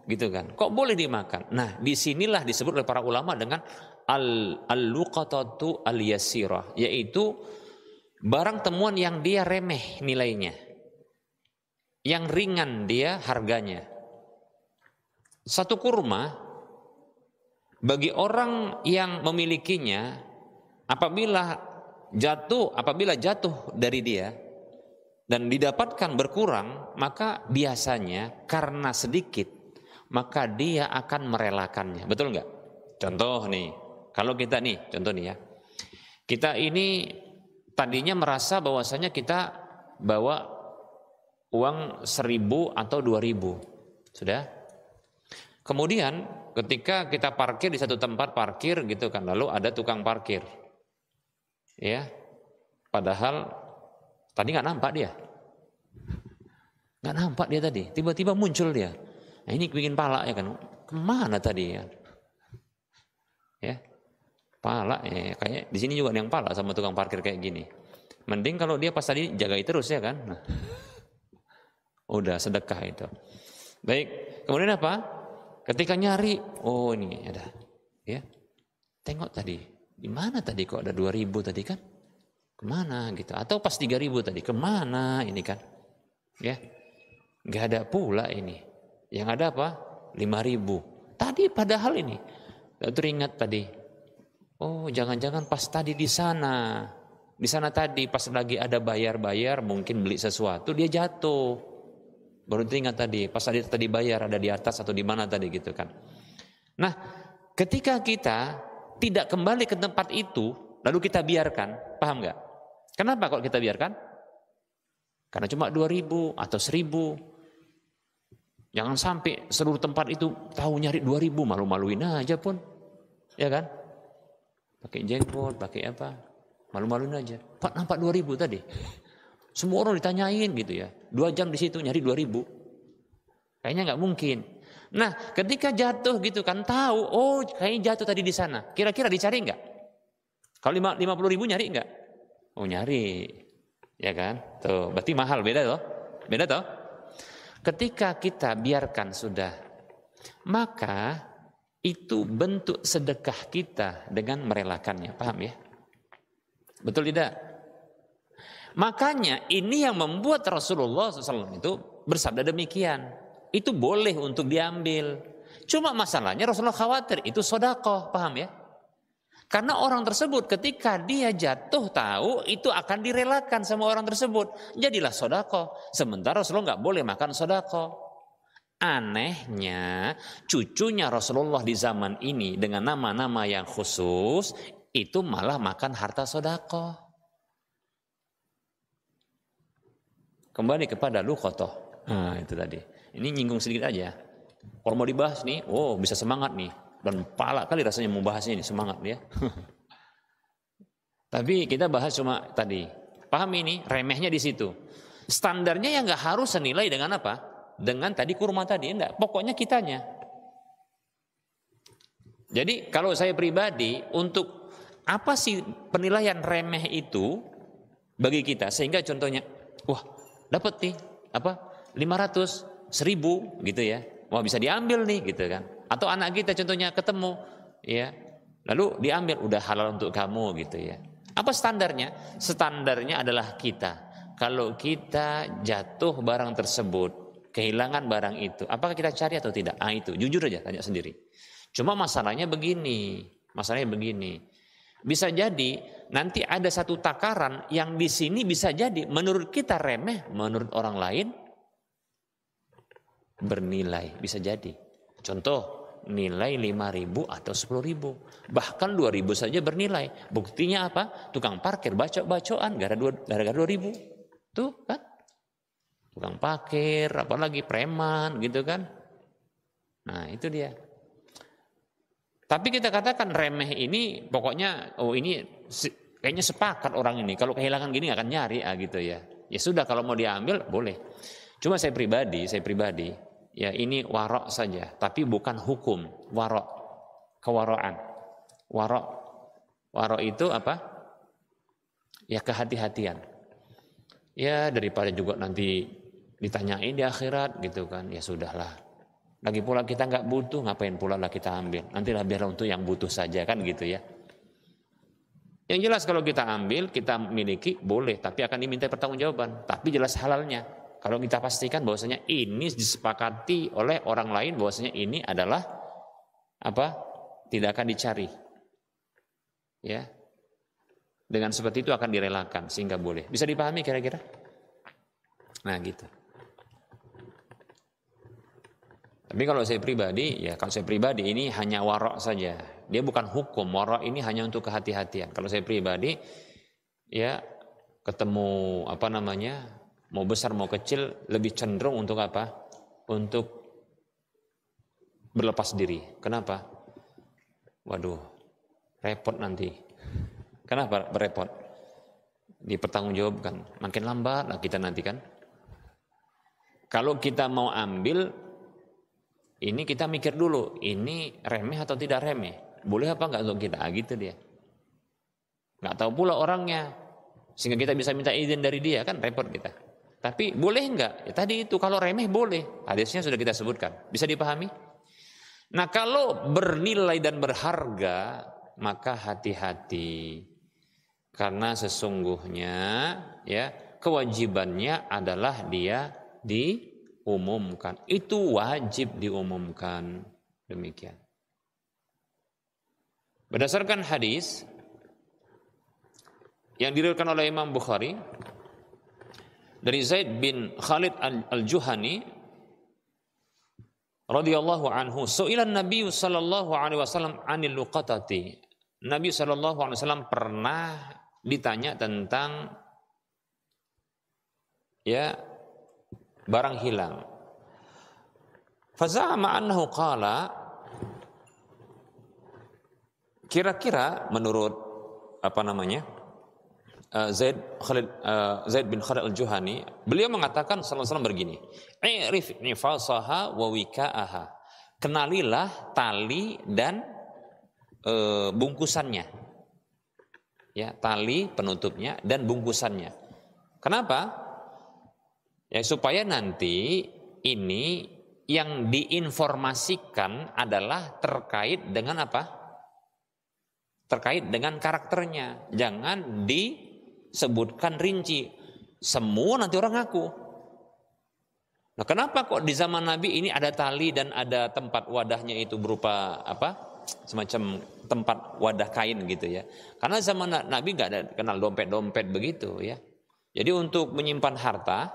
gitu kan? Kok boleh dimakan? Nah, disinilah disebut oleh para ulama dengan al-luqatatu al-yasirah, yaitu barang temuan yang dia remeh nilainya, yang ringan dia harganya. Satu kurma bagi orang yang memilikinya, apabila jatuh dari dia dan didapatkan berkurang, maka biasanya karena sedikit, maka dia akan merelakannya. Betul nggak? Contoh nih. Kalau kita nih, contoh nih ya, kita ini tadinya merasa bahwasanya kita bawa uang 1.000 atau 2.000. Sudah? Kemudian ketika kita parkir di satu tempat parkir gitu kan, lalu ada tukang parkir. Ya. Padahal tadi nggak nampak dia. Nggak nampak dia tadi, tiba-tiba muncul dia. Nah, ini bikin pala ya kan. Kemana tadi ya? Ya. Pala ya, kayak di sini juga ada yang pala sama tukang parkir kayak gini. Mending kalau dia pas tadi jagai terus ya kan. Nah, udah sedekah itu. Baik, kemudian apa? Ketika nyari, oh ini ada. Ya. Tengok tadi, di mana tadi kok ada 2.000 tadi kan? Kemana gitu? Atau pas 3.000 tadi, kemana ini kan? Ya, nggak ada pula ini. Yang ada apa? 5.000. Tadi padahal ini, gak teringat tadi. Oh, jangan-jangan pas tadi di sana tadi pas lagi ada bayar-bayar, mungkin beli sesuatu dia jatuh. Baru teringat tadi, pas tadi bayar ada di atas atau di mana tadi gitu kan. Nah, ketika kita tidak kembali ke tempat itu, lalu kita biarkan, paham nggak? Kenapa kalau kita biarkan? Karena cuma 2.000 atau 1.000. Jangan sampai seluruh tempat itu tahu nyari 2.000, malu-maluin aja pun, ya kan? Pakai jenggot, pakai apa? Malu-maluin aja. Pak nampak 2.000 tadi. Semua orang ditanyain gitu ya. 2 jam di situ nyari 2.000. Kayaknya nggak mungkin. Nah, ketika jatuh gitu kan tahu, oh kayaknya jatuh tadi di sana. Kira-kira dicari nggak? Kalau 50.000 nyari nggak? Oh nyari, ya kan? Tuh, berarti mahal, beda toh? Beda toh? Ketika kita biarkan sudah, maka itu bentuk sedekah kita dengan merelakannya, paham ya? Betul tidak? Makanya ini yang membuat Rasulullah SAW itu bersabda demikian. Itu boleh untuk diambil. Cuma masalahnya Rasulullah khawatir itu sedekah, paham ya? Karena orang tersebut ketika dia jatuh tahu itu akan direlakan sama orang tersebut. Jadilah sedekah. Sementara Rasulullah nggak boleh makan sedekah. Anehnya cucunya Rasulullah di zaman ini dengan nama-nama yang khusus itu malah makan harta sedekah. Kembali kepada luqatah. Nah itu tadi. Ini nyinggung sedikit aja. Kalau mau dibahas nih, oh bisa semangat nih. Dan pala kali rasanya mau bahas ini, semangat ya. Tapi kita bahas cuma tadi. Paham ini? Remehnya di situ. Standarnya yang nggak harus senilai dengan apa? Dengan tadi kurma tadi, enggak. Pokoknya kitanya. Jadi kalau saya pribadi, untuk apa sih penilaian remeh itu bagi kita? Sehingga contohnya, wah dapat nih apa 500, 1.000 gitu ya. Wah bisa diambil nih gitu kan. Atau anak kita contohnya ketemu, ya, lalu diambil, udah halal untuk kamu gitu ya. Apa standarnya? Standarnya adalah kita. Kalau kita jatuh barang tersebut, kehilangan barang itu, apakah kita cari atau tidak? Ah itu, jujur aja tanya sendiri. Cuma masalahnya begini. Bisa jadi nanti ada satu takaran yang di sini bisa jadi menurut kita remeh, menurut orang lain bernilai, bisa jadi. Contoh, nilai 5.000 atau 10.000, bahkan 2.000 saja bernilai. Buktinya apa? Tukang parkir bacok-bacokan gara-gara 2.000. Tuh kan? Tukang parkir, apalagi preman gitu kan. Nah itu dia. Tapi kita katakan remeh ini pokoknya, oh ini kayaknya sepakat orang ini. Kalau kehilangan gini gak akan nyari gitu ya. Ya sudah kalau mau diambil boleh. Cuma saya pribadi ya ini warok saja. Tapi bukan hukum warok. Kewaraan. Warok itu apa? Ya kehati-hatian. Ya daripada juga nanti ditanyain di akhirat gitu kan, ya sudahlah. Lagi pula kita nggak butuh, ngapain pula lah kita ambil. Nantilah biar untuk yang butuh saja kan gitu ya. Yang jelas kalau kita ambil, kita miliki boleh, tapi akan diminta pertanggungjawaban. Tapi jelas halalnya. Kalau kita pastikan bahwasanya ini disepakati oleh orang lain, bahwasanya ini adalah apa? Tidak akan dicari. Ya. Dengan seperti itu akan direlakan sehingga boleh. Bisa dipahami kira-kira? Nah, gitu. Tapi kalau saya pribadi ini hanya warok saja. Dia bukan hukum. Warok ini hanya untuk kehati-hatian. Kalau saya pribadi ya ketemu mau besar mau kecil lebih cenderung untuk apa? Untuk berlepas diri. Kenapa? Waduh, repot nanti. Kenapa repot? Dipertanggungjawabkan. Makin lambat lah kita nanti kan. Kalau kita mau ambil, ini kita mikir dulu, ini remeh atau tidak remeh? Boleh apa enggak untuk kita? Gitu dia. Enggak tahu pula orangnya. Sehingga kita bisa minta izin dari dia, kan repot kita. Tapi boleh enggak? Ya tadi itu, kalau remeh boleh. Hadisnya sudah kita sebutkan. Bisa dipahami? Nah, kalau bernilai dan berharga, maka hati-hati. Karena sesungguhnya ya kewajibannya adalah dia diumumkan. Itu wajib diumumkan. Demikian. Berdasarkan hadis yang diriwayatkan oleh Imam Bukhari dari Zaid bin Khalid al-Juhani radhiyallahu anhu, su'ilan Nabi sallallahu alaihi wasallam 'anil luqatati. Nabi sallallahu alaihi wasallam pernah ditanya tentang ya barang hilang. Faza'ama annahu qala, kira-kira menurut apa namanya? Zaid bin Khalid al-Juhani, beliau mengatakan sallallahu alaihi wasallam begini, "I'rif nifasaha wa wika'aha." Kenalilah tali dan bungkusannya. Ya, tali penutupnya dan bungkusannya. Kenapa? Ya, supaya nanti ini yang diinformasikan adalah terkait dengan apa? Terkait dengan karakternya. Jangan disebutkan rinci. Semua nanti orang ngaku. Nah, kenapa kok di zaman Nabi ini ada tali dan ada tempat wadahnya itu berupa apa? Semacam tempat wadah kain gitu ya. Karena zaman Nabi nggak ada kenal dompet-dompet begitu ya. Jadi untuk menyimpan harta,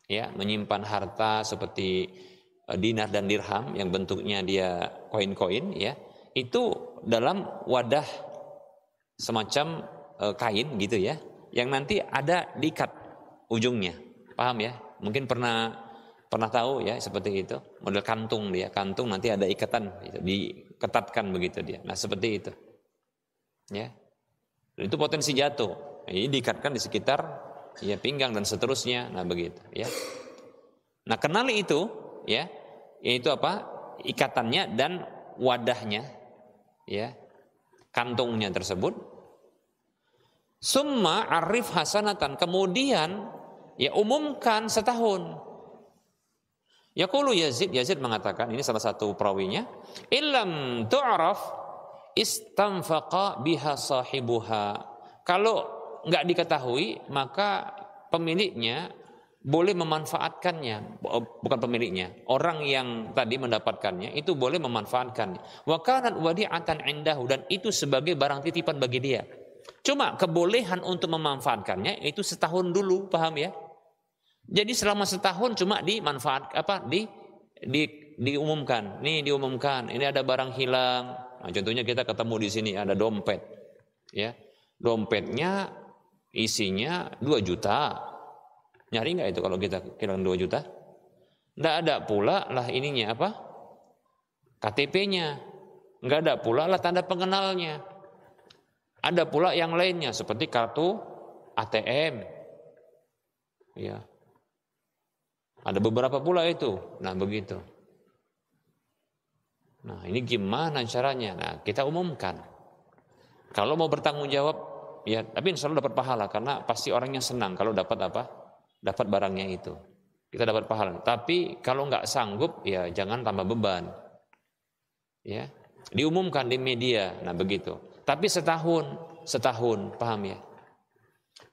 ya menyimpan harta seperti dinar dan dirham yang bentuknya dia koin-koin ya, itu dalam wadah semacam kain gitu ya, yang nanti ada diikat ujungnya, paham ya? Mungkin pernah tahu ya seperti itu, model kantung dia, kantung nanti ada ikatan, gitu, diketatkan begitu dia. Nah seperti itu, ya. Dan itu potensi jatuh. Ini diikatkan di sekitar ya pinggang dan seterusnya. Nah begitu, ya. Nah kenali itu, ya, yaitu apa? Ikatannya dan wadahnya, ya, kantungnya tersebut. Summa arif hasanatan, kemudian ya umumkan setahun. Yaqulu Yazid mengatakan, ini salah satu perawinya, illam tu'raf istamfaqa biha sahibuha. Kalau enggak diketahui, maka pemiliknya boleh memanfaatkannya, bukan pemiliknya, orang yang tadi mendapatkannya itu boleh memanfaatkannya. Wa kanat wadi'atan indahu, dan itu sebagai barang titipan bagi dia. Cuma kebolehan untuk memanfaatkannya itu setahun dulu, paham ya? Jadi selama setahun cuma diumumkan. Nih diumumkan, ini ada barang hilang. Nah, contohnya kita ketemu di sini ada dompet. Ya. Dompetnya isinya 2 juta. Nyari enggak itu kalau kita kehilangan 2 juta? Enggak ada pula lah ininya apa? KTP-nya. Enggak ada pula lah tanda pengenalnya. Ada pula yang lainnya seperti kartu ATM. Ya. Ada beberapa pula itu. Nah begitu. Nah ini gimana caranya? Nah kita umumkan. Kalau mau bertanggung jawab, ya tapi insya Allah dapat pahala. Karena pasti orangnya senang kalau dapat apa? Dapat barangnya itu. Kita dapat pahala. Tapi kalau nggak sanggup, ya jangan tambah beban. Ya, diumumkan di media. Nah begitu. Tapi setahun, paham ya?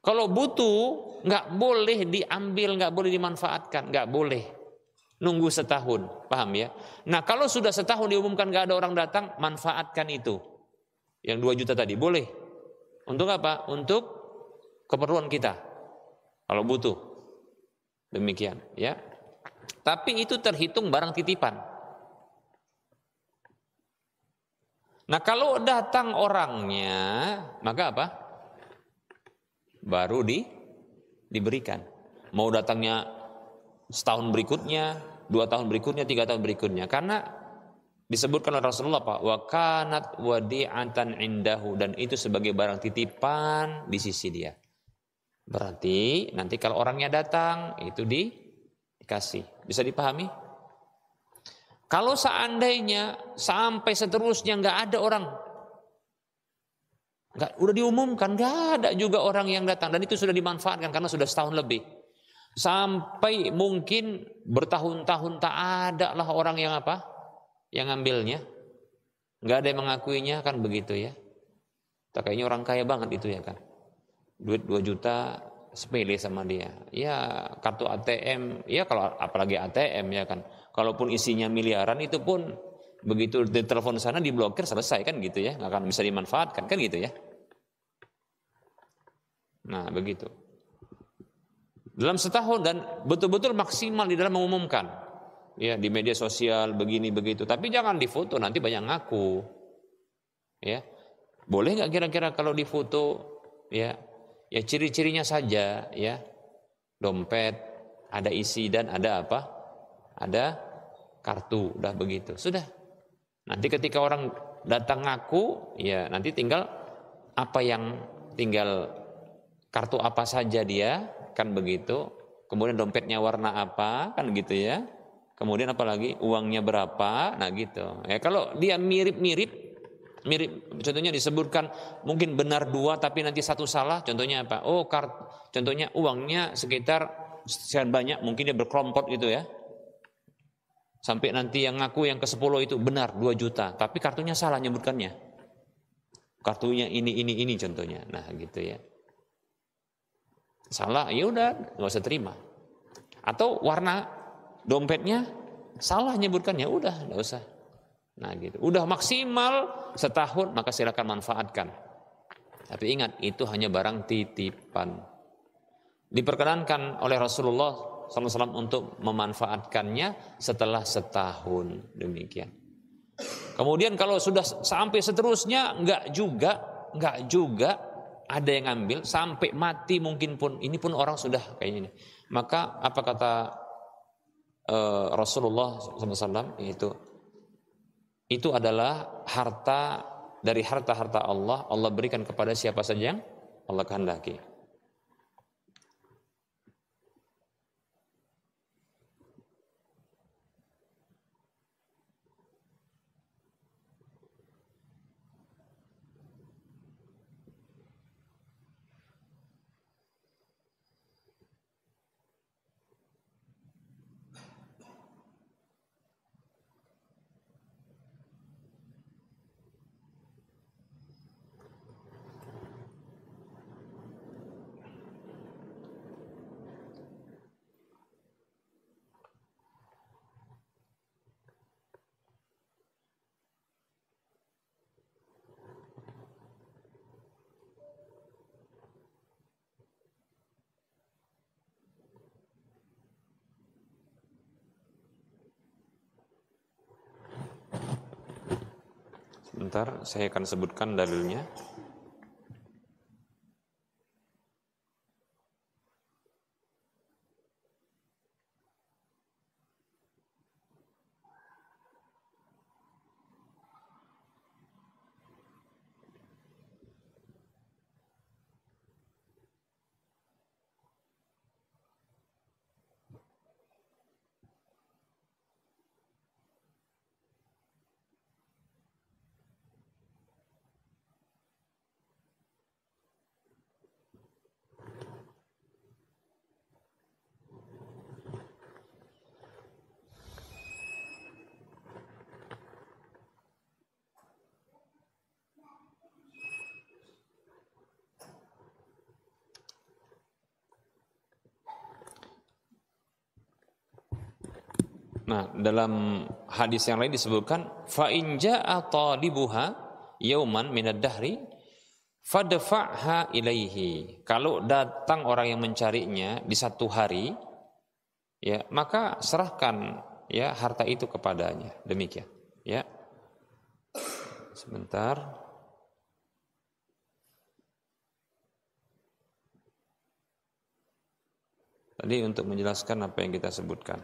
Kalau butuh, nggak boleh diambil, nggak boleh dimanfaatkan, nggak boleh. Nunggu setahun, paham ya? Nah kalau sudah setahun diumumkan nggak ada orang datang, manfaatkan itu. Yang 2 juta tadi, boleh. Untuk apa? Untuk keperluan kita. Kalau butuh. Demikian, ya. Tapi itu terhitung barang titipan. Nah kalau datang orangnya, maka apa? Baru diberikan. mau datangnya setahun berikutnya, 2 tahun berikutnya, 3 tahun berikutnya. Karena disebutkan oleh Rasulullah, Pak, wa kanat wadi'atan indahu, dan itu sebagai barang titipan di sisi dia. Berarti nanti kalau orangnya datang itu dikasih. Bisa dipahami? Kalau seandainya sampai seterusnya nggak ada orang, udah diumumkan nggak ada juga orang yang datang, dan itu sudah dimanfaatkan karena sudah setahun lebih. Sampai mungkin bertahun-tahun tak ada lah orang yang apa? Yang ngambilnya. Nggak ada yang mengakuinya, kan begitu ya. Kayaknya orang kaya banget itu ya kan. Duit 2 juta sepele sama dia. Ya kartu ATM, ya kalau apalagi ATM ya kan. Kalaupun isinya miliaran itu pun begitu ditelepon sana diblokir selesai kan gitu ya. Nggak akan bisa dimanfaatkan kan gitu ya. Nah begitu. Dalam setahun, dan betul-betul maksimal di dalam mengumumkan. Ya di media sosial begini begitu. Tapi jangan difoto, nanti banyak ngaku. Ya. Boleh nggak kira-kira kalau difoto ya? Ya ciri-cirinya saja ya. Dompet, ada isi dan ada apa? Ada kartu, udah begitu. Sudah. Nanti ketika orang datang ngaku, ya nanti tinggal apa yang tinggal kartu apa saja dia, kan begitu. Kemudian dompetnya warna apa, kan gitu ya. Kemudian apalagi uangnya berapa, nah gitu. Ya kalau dia mirip, contohnya disebutkan mungkin benar 2 tapi nanti 1 salah, contohnya apa? Contohnya uangnya sekitar sekian banyak, mungkin dia berkelompok gitu ya. Sampai nanti yang ngaku yang ke-10 itu benar 2 juta, tapi kartunya salah nyebutkannya. Kartunya ini contohnya. Nah, gitu ya. Salah, ya udah enggak usah terima. Atau warna dompetnya salah nyebutkannya, udah enggak usah. Nah gitu. Udah maksimal setahun, maka silakan manfaatkan. Tapi ingat, itu hanya barang titipan. Diperkenankan oleh Rasulullah SAW untuk memanfaatkannya setelah setahun, demikian. Kemudian kalau sudah sampai seterusnya, enggak juga ada yang ngambil sampai mati mungkin pun, ini pun orang sudah kayak ini. Maka apa kata Rasulullah SAW itu adalah harta dari harta-harta Allah berikan kepada siapa saja yang Allah kehendaki. Sebentar, saya akan sebutkan dalilnya. Nah, dalam hadis yang lain disebutkan fa in jaa talibuha yauman minad dahri fadfa'ha ilaihi. Kalau datang orang yang mencarinya di satu hari, ya, maka serahkan ya harta itu kepadanya. Demikian, ya. Sebentar. Tadi untuk menjelaskan apa yang kita sebutkan.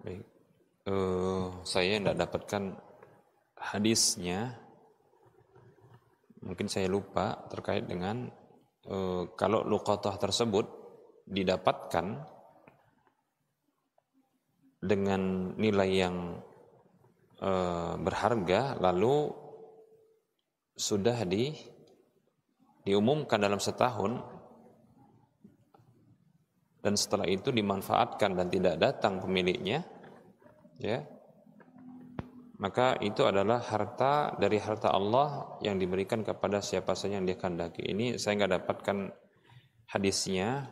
Baik. Saya tidak dapatkan hadisnya, mungkin saya lupa terkait dengan kalau luqatah tersebut didapatkan dengan nilai yang berharga, lalu sudah diumumkan dalam setahun, dan setelah itu dimanfaatkan dan tidak datang pemiliknya, ya, maka itu adalah harta dari harta Allah yang diberikan kepada siapa saja yang Dia kehendaki. Ini saya nggak dapatkan hadisnya,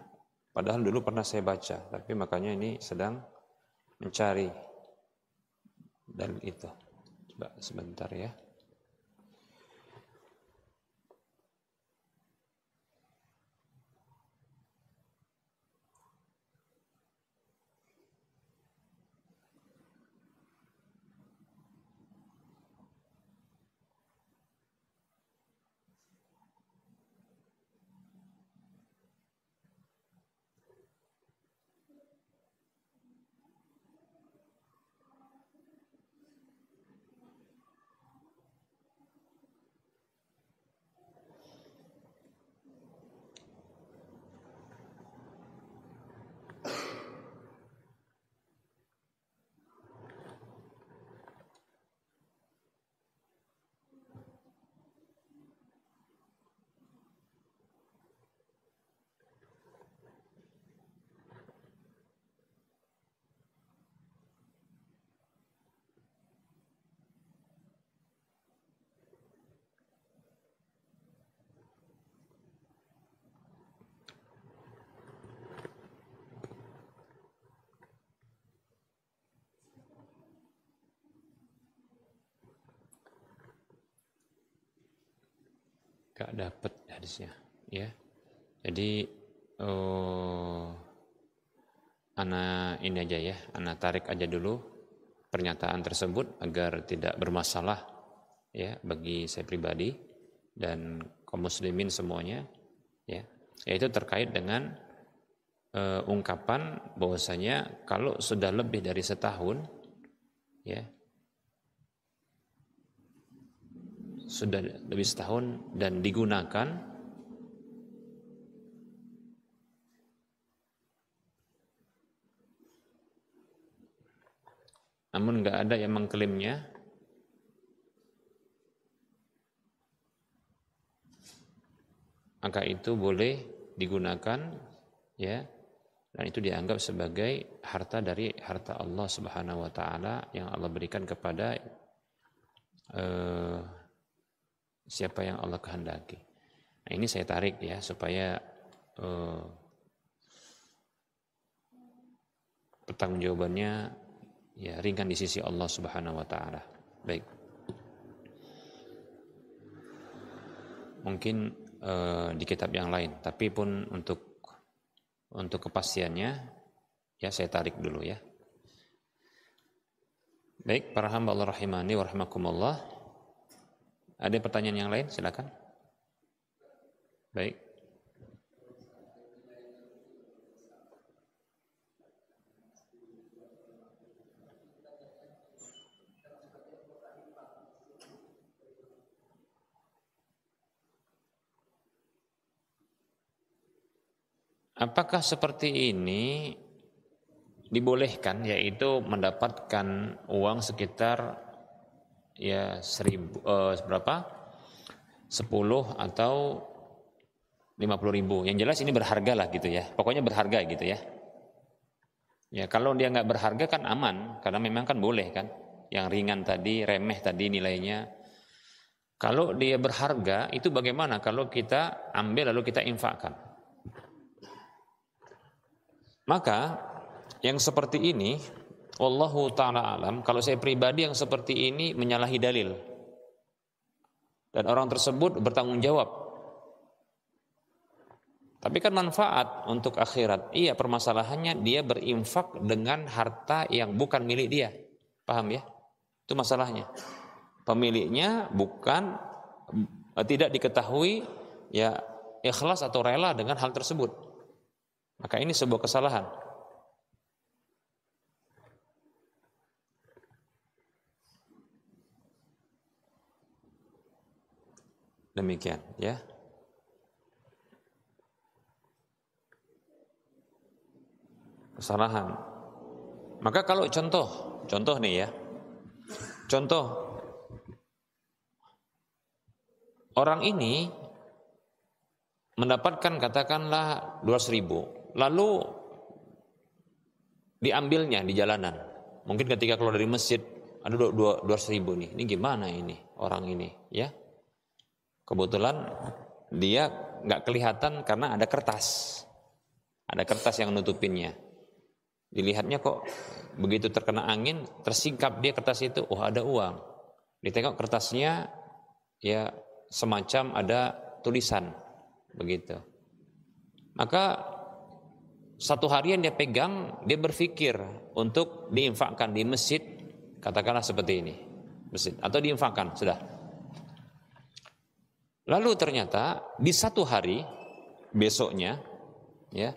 padahal dulu pernah saya baca, tapi makanya ini sedang mencari dan itu. Coba sebentar ya. Gak dapat hadisnya, ya. Jadi ana ini aja ya, ana tarik aja dulu pernyataan tersebut agar tidak bermasalah ya bagi saya pribadi dan kaum muslimin semuanya, ya. Yaitu terkait dengan ungkapan bahwasanya kalau sudah lebih dari setahun, ya, sudah lebih setahun dan digunakan, namun nggak ada yang mengklaimnya, maka itu boleh digunakan ya, dan itu dianggap sebagai harta dari harta Allah Subhanahu wa taala yang Allah berikan kepada siapa yang Allah kehendaki. Nah, ini saya tarik ya supaya pertanggungjawabannya ya ringan di sisi Allah Subhanahu wa taala. Baik. Mungkin di kitab yang lain, tapi pun untuk kepastiannya ya saya tarik dulu ya. Baik, para hamba Allah rahimani wa rahimakumullah. Ada pertanyaan yang lain? Silakan. Baik. Apakah seperti ini dibolehkan, yaitu mendapatkan uang sekitar ya 1000 berapa? 10 atau 50.000. Yang jelas ini berharga lah gitu ya. Pokoknya berharga gitu ya. Ya kalau dia nggak berharga kan aman, karena memang kan boleh kan. Yang ringan tadi, remeh tadi nilainya. Kalau dia berharga itu bagaimana kalau kita ambil lalu kita infakkan? Maka yang seperti ini, wallahu ta'ala alam, kalau saya pribadi yang seperti ini menyalahi dalil. Dan orang tersebut bertanggung jawab. Tapi kan manfaat untuk akhirat. Iya, permasalahannya dia berinfak dengan harta yang bukan milik dia. Paham ya? Itu masalahnya. Pemiliknya tidak diketahui ya ikhlas atau rela dengan hal tersebut. Maka ini sebuah kesalahan. Demikian ya. Kesalahan. Maka kalau contoh nih ya. Contoh orang ini mendapatkan katakanlah 200.000, lalu diambilnya di jalanan. Mungkin ketika keluar dari masjid ada 200.000 nih. Ini gimana ini orang ini ya? Kebetulan dia nggak kelihatan karena ada kertas yang nutupinnya. Dilihatnya kok begitu terkena angin tersingkap dia kertas itu. Oh ada uang. Ditengok kertasnya ya semacam ada tulisan. Begitu. Maka satu harian dia pegang, dia berpikir untuk diinfakkan di masjid, katakanlah seperti ini, masjid atau diinfakkan sudah. Lalu ternyata di satu hari besoknya, ya,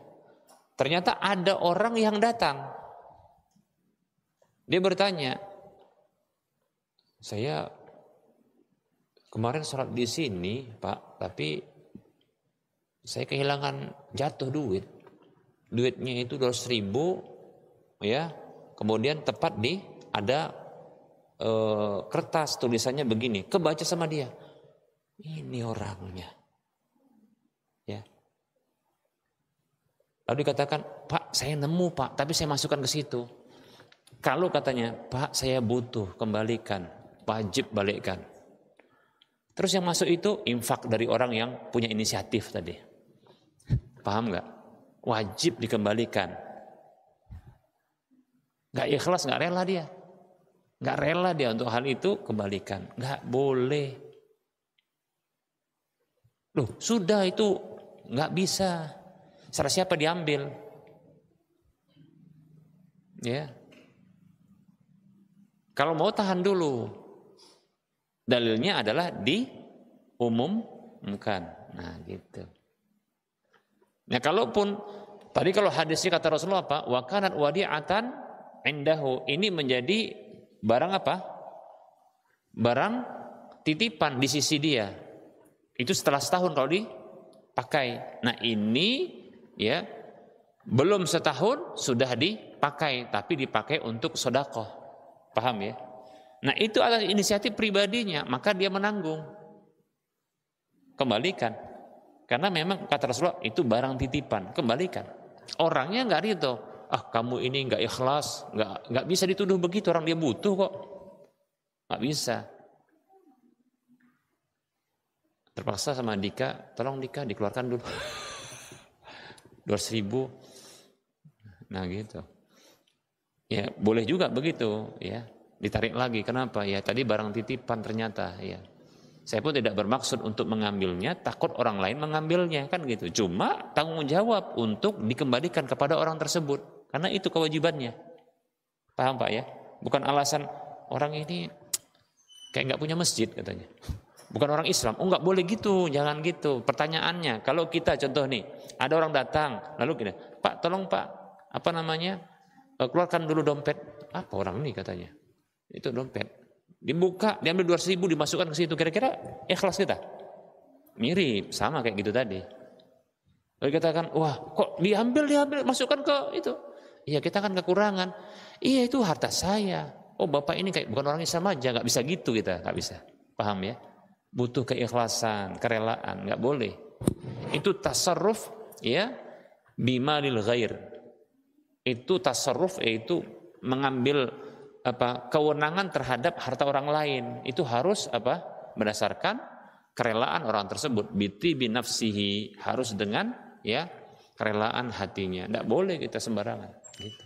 ternyata ada orang yang datang. Dia bertanya, saya kemarin sholat di sini, Pak, tapi saya kehilangan jatuh duit. Duitnya itu 200.000 ya. Kemudian tepat di ada kertas tulisannya begini. Kebaca sama dia. Ini orangnya. Ya. Lalu dikatakan, "Pak, saya nemu, Pak, tapi saya masukkan ke situ." Kalau katanya, "Pak, saya butuh, kembalikan. Wajib balikkan." Terus yang masuk itu infak dari orang yang punya inisiatif tadi. Paham nggak? Wajib dikembalikan. Nggak ikhlas, nggak rela dia. Nggak rela dia untuk hal itu, kembalikan. Nggak boleh. Loh, sudah itu nggak bisa. Salah siapa diambil? Ya. Kalau mau tahan dulu. Dalilnya adalah diumumkan. Nah, gitu. Nah, kalaupun tadi kalau hadisnya kata Rasulullah apa? Wa kanat wadi'atan indahu. Ini menjadi barang apa? Barang titipan di sisi dia. Itu setelah setahun kalau dipakai. Nah, ini ya belum setahun sudah dipakai, tapi dipakai untuk sedekah. Paham ya? Nah, itu adalah inisiatif pribadinya, maka dia menanggung. Kembalikan. Karena memang kata Rasulullah itu barang titipan, kembalikan. Orangnya nggak ridho. Ah, kamu ini nggak ikhlas, nggak bisa dituduh begitu, orang dia butuh kok. Nggak bisa. Terpaksa sama Dika, tolong Dika dikeluarkan dulu 200.000. Nah gitu. Ya boleh juga begitu, ya ditarik lagi. Kenapa? Ya tadi barang titipan ternyata, ya. Saya pun tidak bermaksud untuk mengambilnya, takut orang lain mengambilnya, kan gitu. Cuma tanggung jawab untuk dikembalikan kepada orang tersebut, karena itu kewajibannya. Paham Pak ya? Bukan alasan orang ini kayak nggak punya masjid katanya. Bukan orang Islam. Oh nggak boleh gitu, jangan gitu. Pertanyaannya, kalau kita contoh nih, ada orang datang, lalu gini, Pak tolong Pak, apa namanya, keluarkan dulu dompet. Apa orang ini katanya? Itu dompet. Dibuka, diambil 200.000, dimasukkan ke situ. Kira-kira ikhlas kita? Mirip, sama kayak gitu tadi. Lalu katakan, wah kok diambil, masukkan ke itu. Iya kita kan kekurangan. Iya itu harta saya. Oh bapak ini kayak bukan orang Islam aja, nggak bisa gitu kita, nggak bisa. Paham ya? Butuh keikhlasan, kerelaan, nggak boleh. Itu tasarruf, ya, bimalil ghair. Itu tasarruf, yaitu mengambil kewenangan terhadap harta orang lain. Itu harus berdasarkan kerelaan orang tersebut. Biti binafsihi, harus dengan ya kerelaan hatinya. Tidak boleh kita sembarangan. Gitu.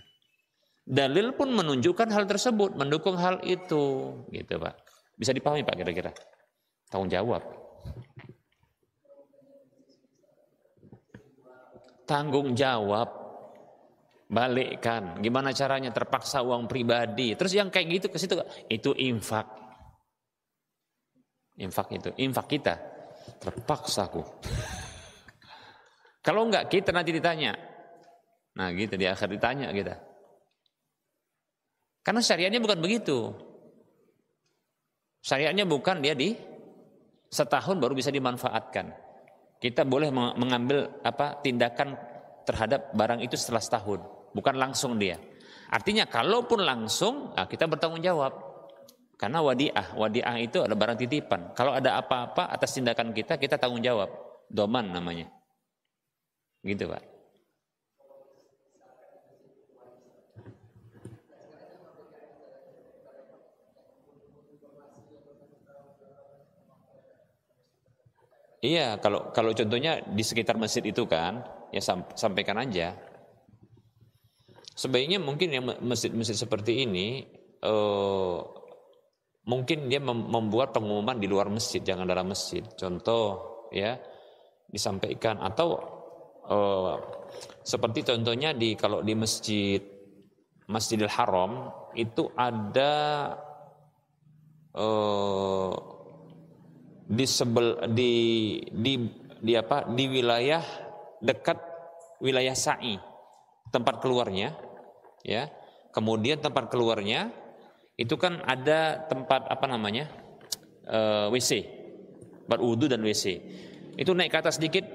Dalil pun menunjukkan hal tersebut, mendukung hal itu, gitu Pak. Bisa dipahami Pak kira-kira? Tanggung jawab. Tanggung jawab. Balikkan. Gimana caranya? Terpaksa uang pribadi. Terus yang kayak gitu ke situ, itu infak. Infak itu, infak kita. Terpaksa aku. Kalau enggak kita nanti ditanya. Nah gitu di akhir ditanya kita. Karena syariatnya bukan begitu. Syariatnya bukan dia di setahun baru bisa dimanfaatkan. Kita boleh mengambil tindakan terhadap barang itu setelah setahun, bukan langsung dia. Artinya kalaupun langsung, kita bertanggung jawab. Karena wadiah itu ada barang titipan. Kalau ada apa-apa atas tindakan kita tanggung jawab. Doman namanya. Gitu Pak. Iya, kalau contohnya di sekitar masjid itu kan, ya sampaikan aja. Sebaiknya mungkin yang masjid-masjid seperti ini, mungkin dia membuat pengumuman di luar masjid, jangan dalam masjid. Contoh, ya disampaikan atau seperti contohnya kalau di Masjidil Haram itu ada di wilayah dekat wilayah sa'i, tempat keluarnya, ya. Kemudian tempat keluarnya itu kan ada tempat WC, tempat wudu dan WC. Itu naik ke atas sedikit,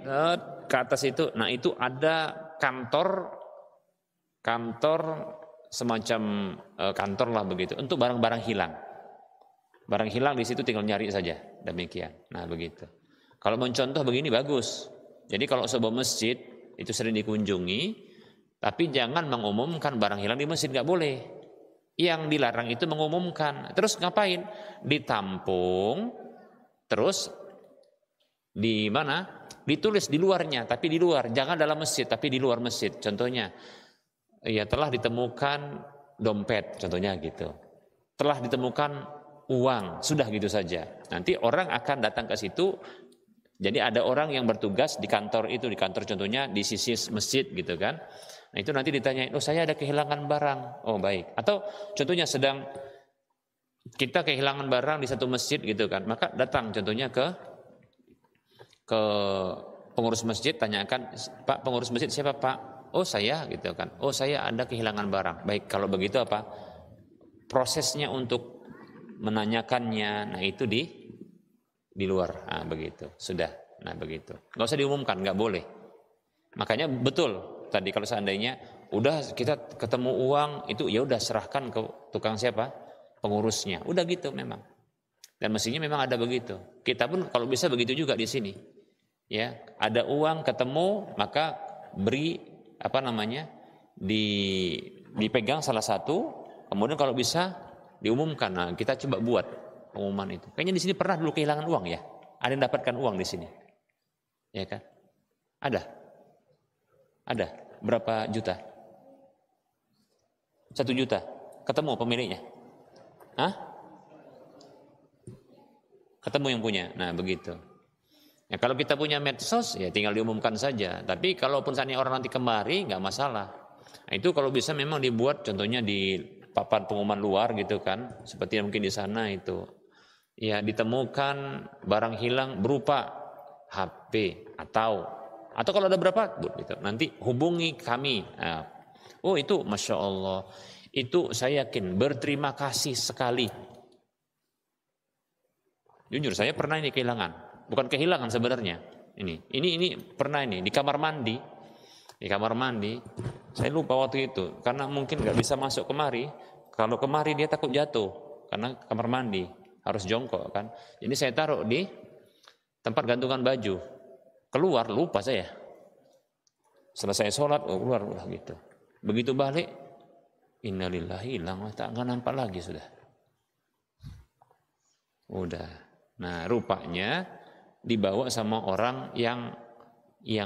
ke atas itu, nah itu ada kantor semacam kantor lah begitu untuk barang-barang hilang. Barang hilang di situ tinggal nyari saja, demikian. Nah begitu. Kalau mencontoh begini bagus. Jadi kalau sebuah masjid itu sering dikunjungi, tapi jangan mengumumkan barang hilang di masjid, nggak boleh. Yang dilarang itu mengumumkan. Terus ngapain? Ditampung, terus di mana? Ditulis di luarnya, tapi di luar. Jangan dalam masjid, tapi di luar masjid. Contohnya, ya telah ditemukan dompet, contohnya gitu. Telah ditemukan uang, sudah gitu saja. Nanti orang akan datang ke situ. Jadi ada orang yang bertugas di kantor itu, di kantor contohnya di sisi masjid gitu kan. Nah itu nanti ditanyain, oh saya ada kehilangan barang. Oh baik. Atau contohnya sedang kita kehilangan barang di satu masjid gitu kan. Maka datang contohnya ke pengurus masjid, tanyakan, Pak pengurus masjid siapa Pak? Oh saya gitu kan. Oh saya ada kehilangan barang. Baik, kalau begitu apa? Prosesnya untuk menanyakannya, nah itu di luar, nah begitu, sudah, nah begitu, nggak usah diumumkan, nggak boleh. Makanya betul tadi kalau seandainya udah kita ketemu uang itu ya udah serahkan ke tukang siapa, pengurusnya, udah gitu memang. Dan mestinya memang ada begitu. Kita pun kalau bisa begitu juga di sini, ya ada uang ketemu maka beri apa namanya, dipegang salah satu, kemudian kalau bisa diumumkan. Nah, kita coba buat pengumuman itu. Kayaknya di sini pernah dulu kehilangan uang ya. Ada yang dapatkan uang di sini, ya kan? Ada. Berapa juta? 1 juta. Ketemu pemiliknya? Hah? Ketemu yang punya. Nah, begitu. Ya, kalau kita punya medsos, ya tinggal diumumkan saja. Tapi kalaupun saatnya orang nanti kemari, nggak masalah. Nah, itu kalau bisa memang dibuat, contohnya di papan pengumuman luar gitu kan, seperti yang mungkin di sana itu. Ya, ditemukan barang hilang berupa HP atau kalau ada berapa, gitu. Nanti hubungi kami. Nah, oh itu Masya Allah, itu saya yakin berterima kasih sekali. Jujur saya pernah ini kehilangan, bukan kehilangan sebenarnya. Ini pernah ini di kamar mandi. Di kamar mandi, saya lupa waktu itu karena mungkin nggak bisa masuk kemari. Kalau kemari dia takut jatuh karena kamar mandi harus jongkok kan. Jadi saya taruh di tempat gantungan baju. Keluar lupa saya. Selesai sholat keluar gitu. Begitu balik, innalillahi, hilang, tak nggak nampak lagi sudah. Udah. Nah, rupanya dibawa sama orang yang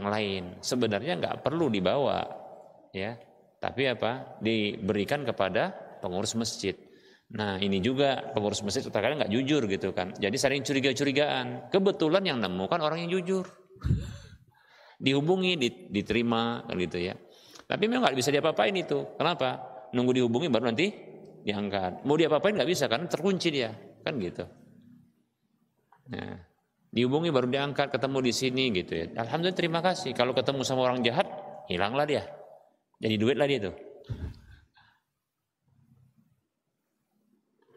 lain. Sebenarnya nggak perlu dibawa, ya. Tapi apa? Diberikan kepada pengurus masjid. Nah, ini juga pengurus masjid terkadang nggak jujur gitu kan. Jadi sering curiga-curigaan. Kebetulan yang nemu kan orang yang jujur. Dihubungi, diterima gitu ya. Tapi memang nggak bisa diapa-apain itu. Kenapa? Nunggu dihubungi baru nanti diangkat. Mau diapa-apain nggak bisa kan terkunci dia, kan gitu. Nah, dihubungi baru diangkat, ketemu di sini gitu ya. Alhamdulillah, terima kasih. Kalau ketemu sama orang jahat, hilanglah dia. Jadi duit lah dia tuh.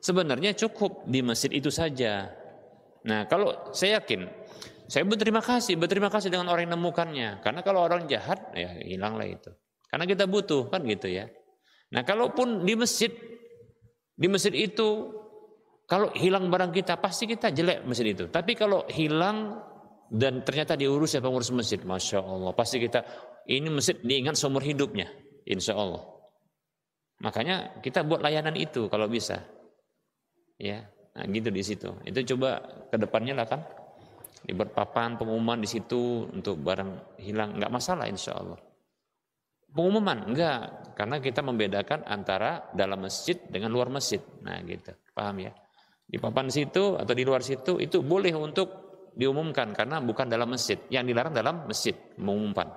Sebenarnya cukup di masjid itu saja. Nah, kalau saya yakin, saya berterima kasih dengan orang yang menemukannya. Karena kalau orang jahat, ya hilanglah itu. Karena kita butuh, kan gitu ya. Nah, kalaupun di masjid itu, kalau hilang barang kita, pasti kita jelek masjid itu. Tapi kalau hilang dan ternyata diurus ya pengurus masjid, Masya Allah, pasti kita, ini masjid diingat seumur hidupnya, insya Allah. Makanya kita buat layanan itu kalau bisa. Ya, nah gitu di situ. Itu coba ke depannya lah kan, dibuat papan pengumuman di situ untuk barang hilang, nggak masalah insya Allah. Pengumuman enggak, karena kita membedakan antara dalam masjid dengan luar masjid. Nah gitu, paham ya? Di papan situ atau di luar situ itu boleh untuk diumumkan karena bukan dalam masjid. Yang dilarang dalam masjid mengumumkan.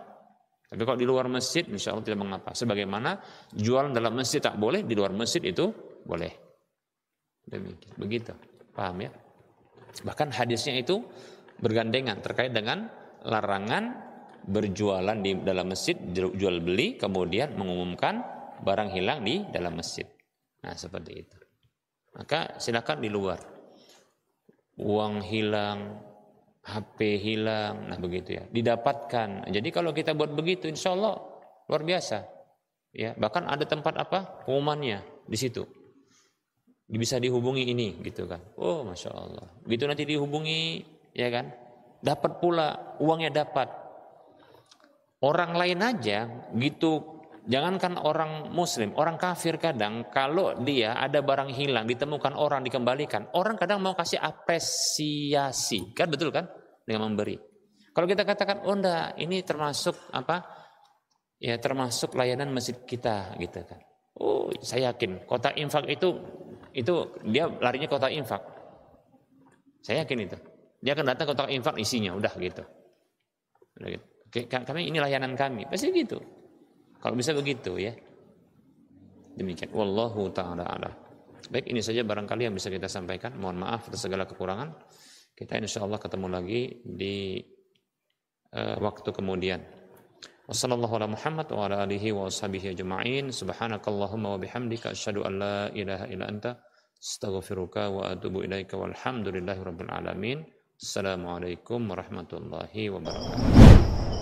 Tapi kalau di luar masjid insya Allah tidak mengapa. Sebagaimana jualan dalam masjid tak boleh, di luar masjid itu boleh. Demikian, begitu, paham ya? Bahkan hadisnya itu bergandengan terkait dengan larangan berjualan di dalam masjid, jual beli, kemudian mengumumkan barang hilang di dalam masjid. Nah seperti itu. Maka silakan di luar. Uang hilang, HP hilang, nah begitu ya. Didapatkan. Jadi kalau kita buat begitu, insya Allah luar biasa. Ya, bahkan ada tempat apa pengumumannya di situ. Bisa dihubungi ini gitu kan. Oh Masya Allah. Begitu nanti dihubungi ya kan, dapat pula uangnya dapat. Orang lain aja gitu, jangankan orang muslim, orang kafir kadang kalau dia ada barang hilang ditemukan orang dikembalikan, orang kadang mau kasih apresiasi kan, betul kan, dengan memberi. Kalau kita katakan oh enggak, ini termasuk apa ya, termasuk layanan masjid kita gitu kan. Oh saya yakin kotak infak itu dia larinya kotak infak. Saya yakin itu. Dia akan datang kotak infak isinya, udah gitu. Oke, kami ini layanan kami. Pasti gitu. Kalau bisa begitu ya. Demikian. Wallahu ta'ala a'lam. Baik, ini saja barangkali yang bisa kita sampaikan. Mohon maaf atas segala kekurangan. Kita insyaallah ketemu lagi di waktu kemudian. Wassallallahu ala Muhammad wa ala alihi wa ashabihi ajma'in. Subhanakallahumma wa bihamdika asyhadu an la ilaha illa anta astaghfiruka wa atubu ilaika walhamdulillahi rabbil alamin. Assalamualaikum warahmatullahi wabarakatuh.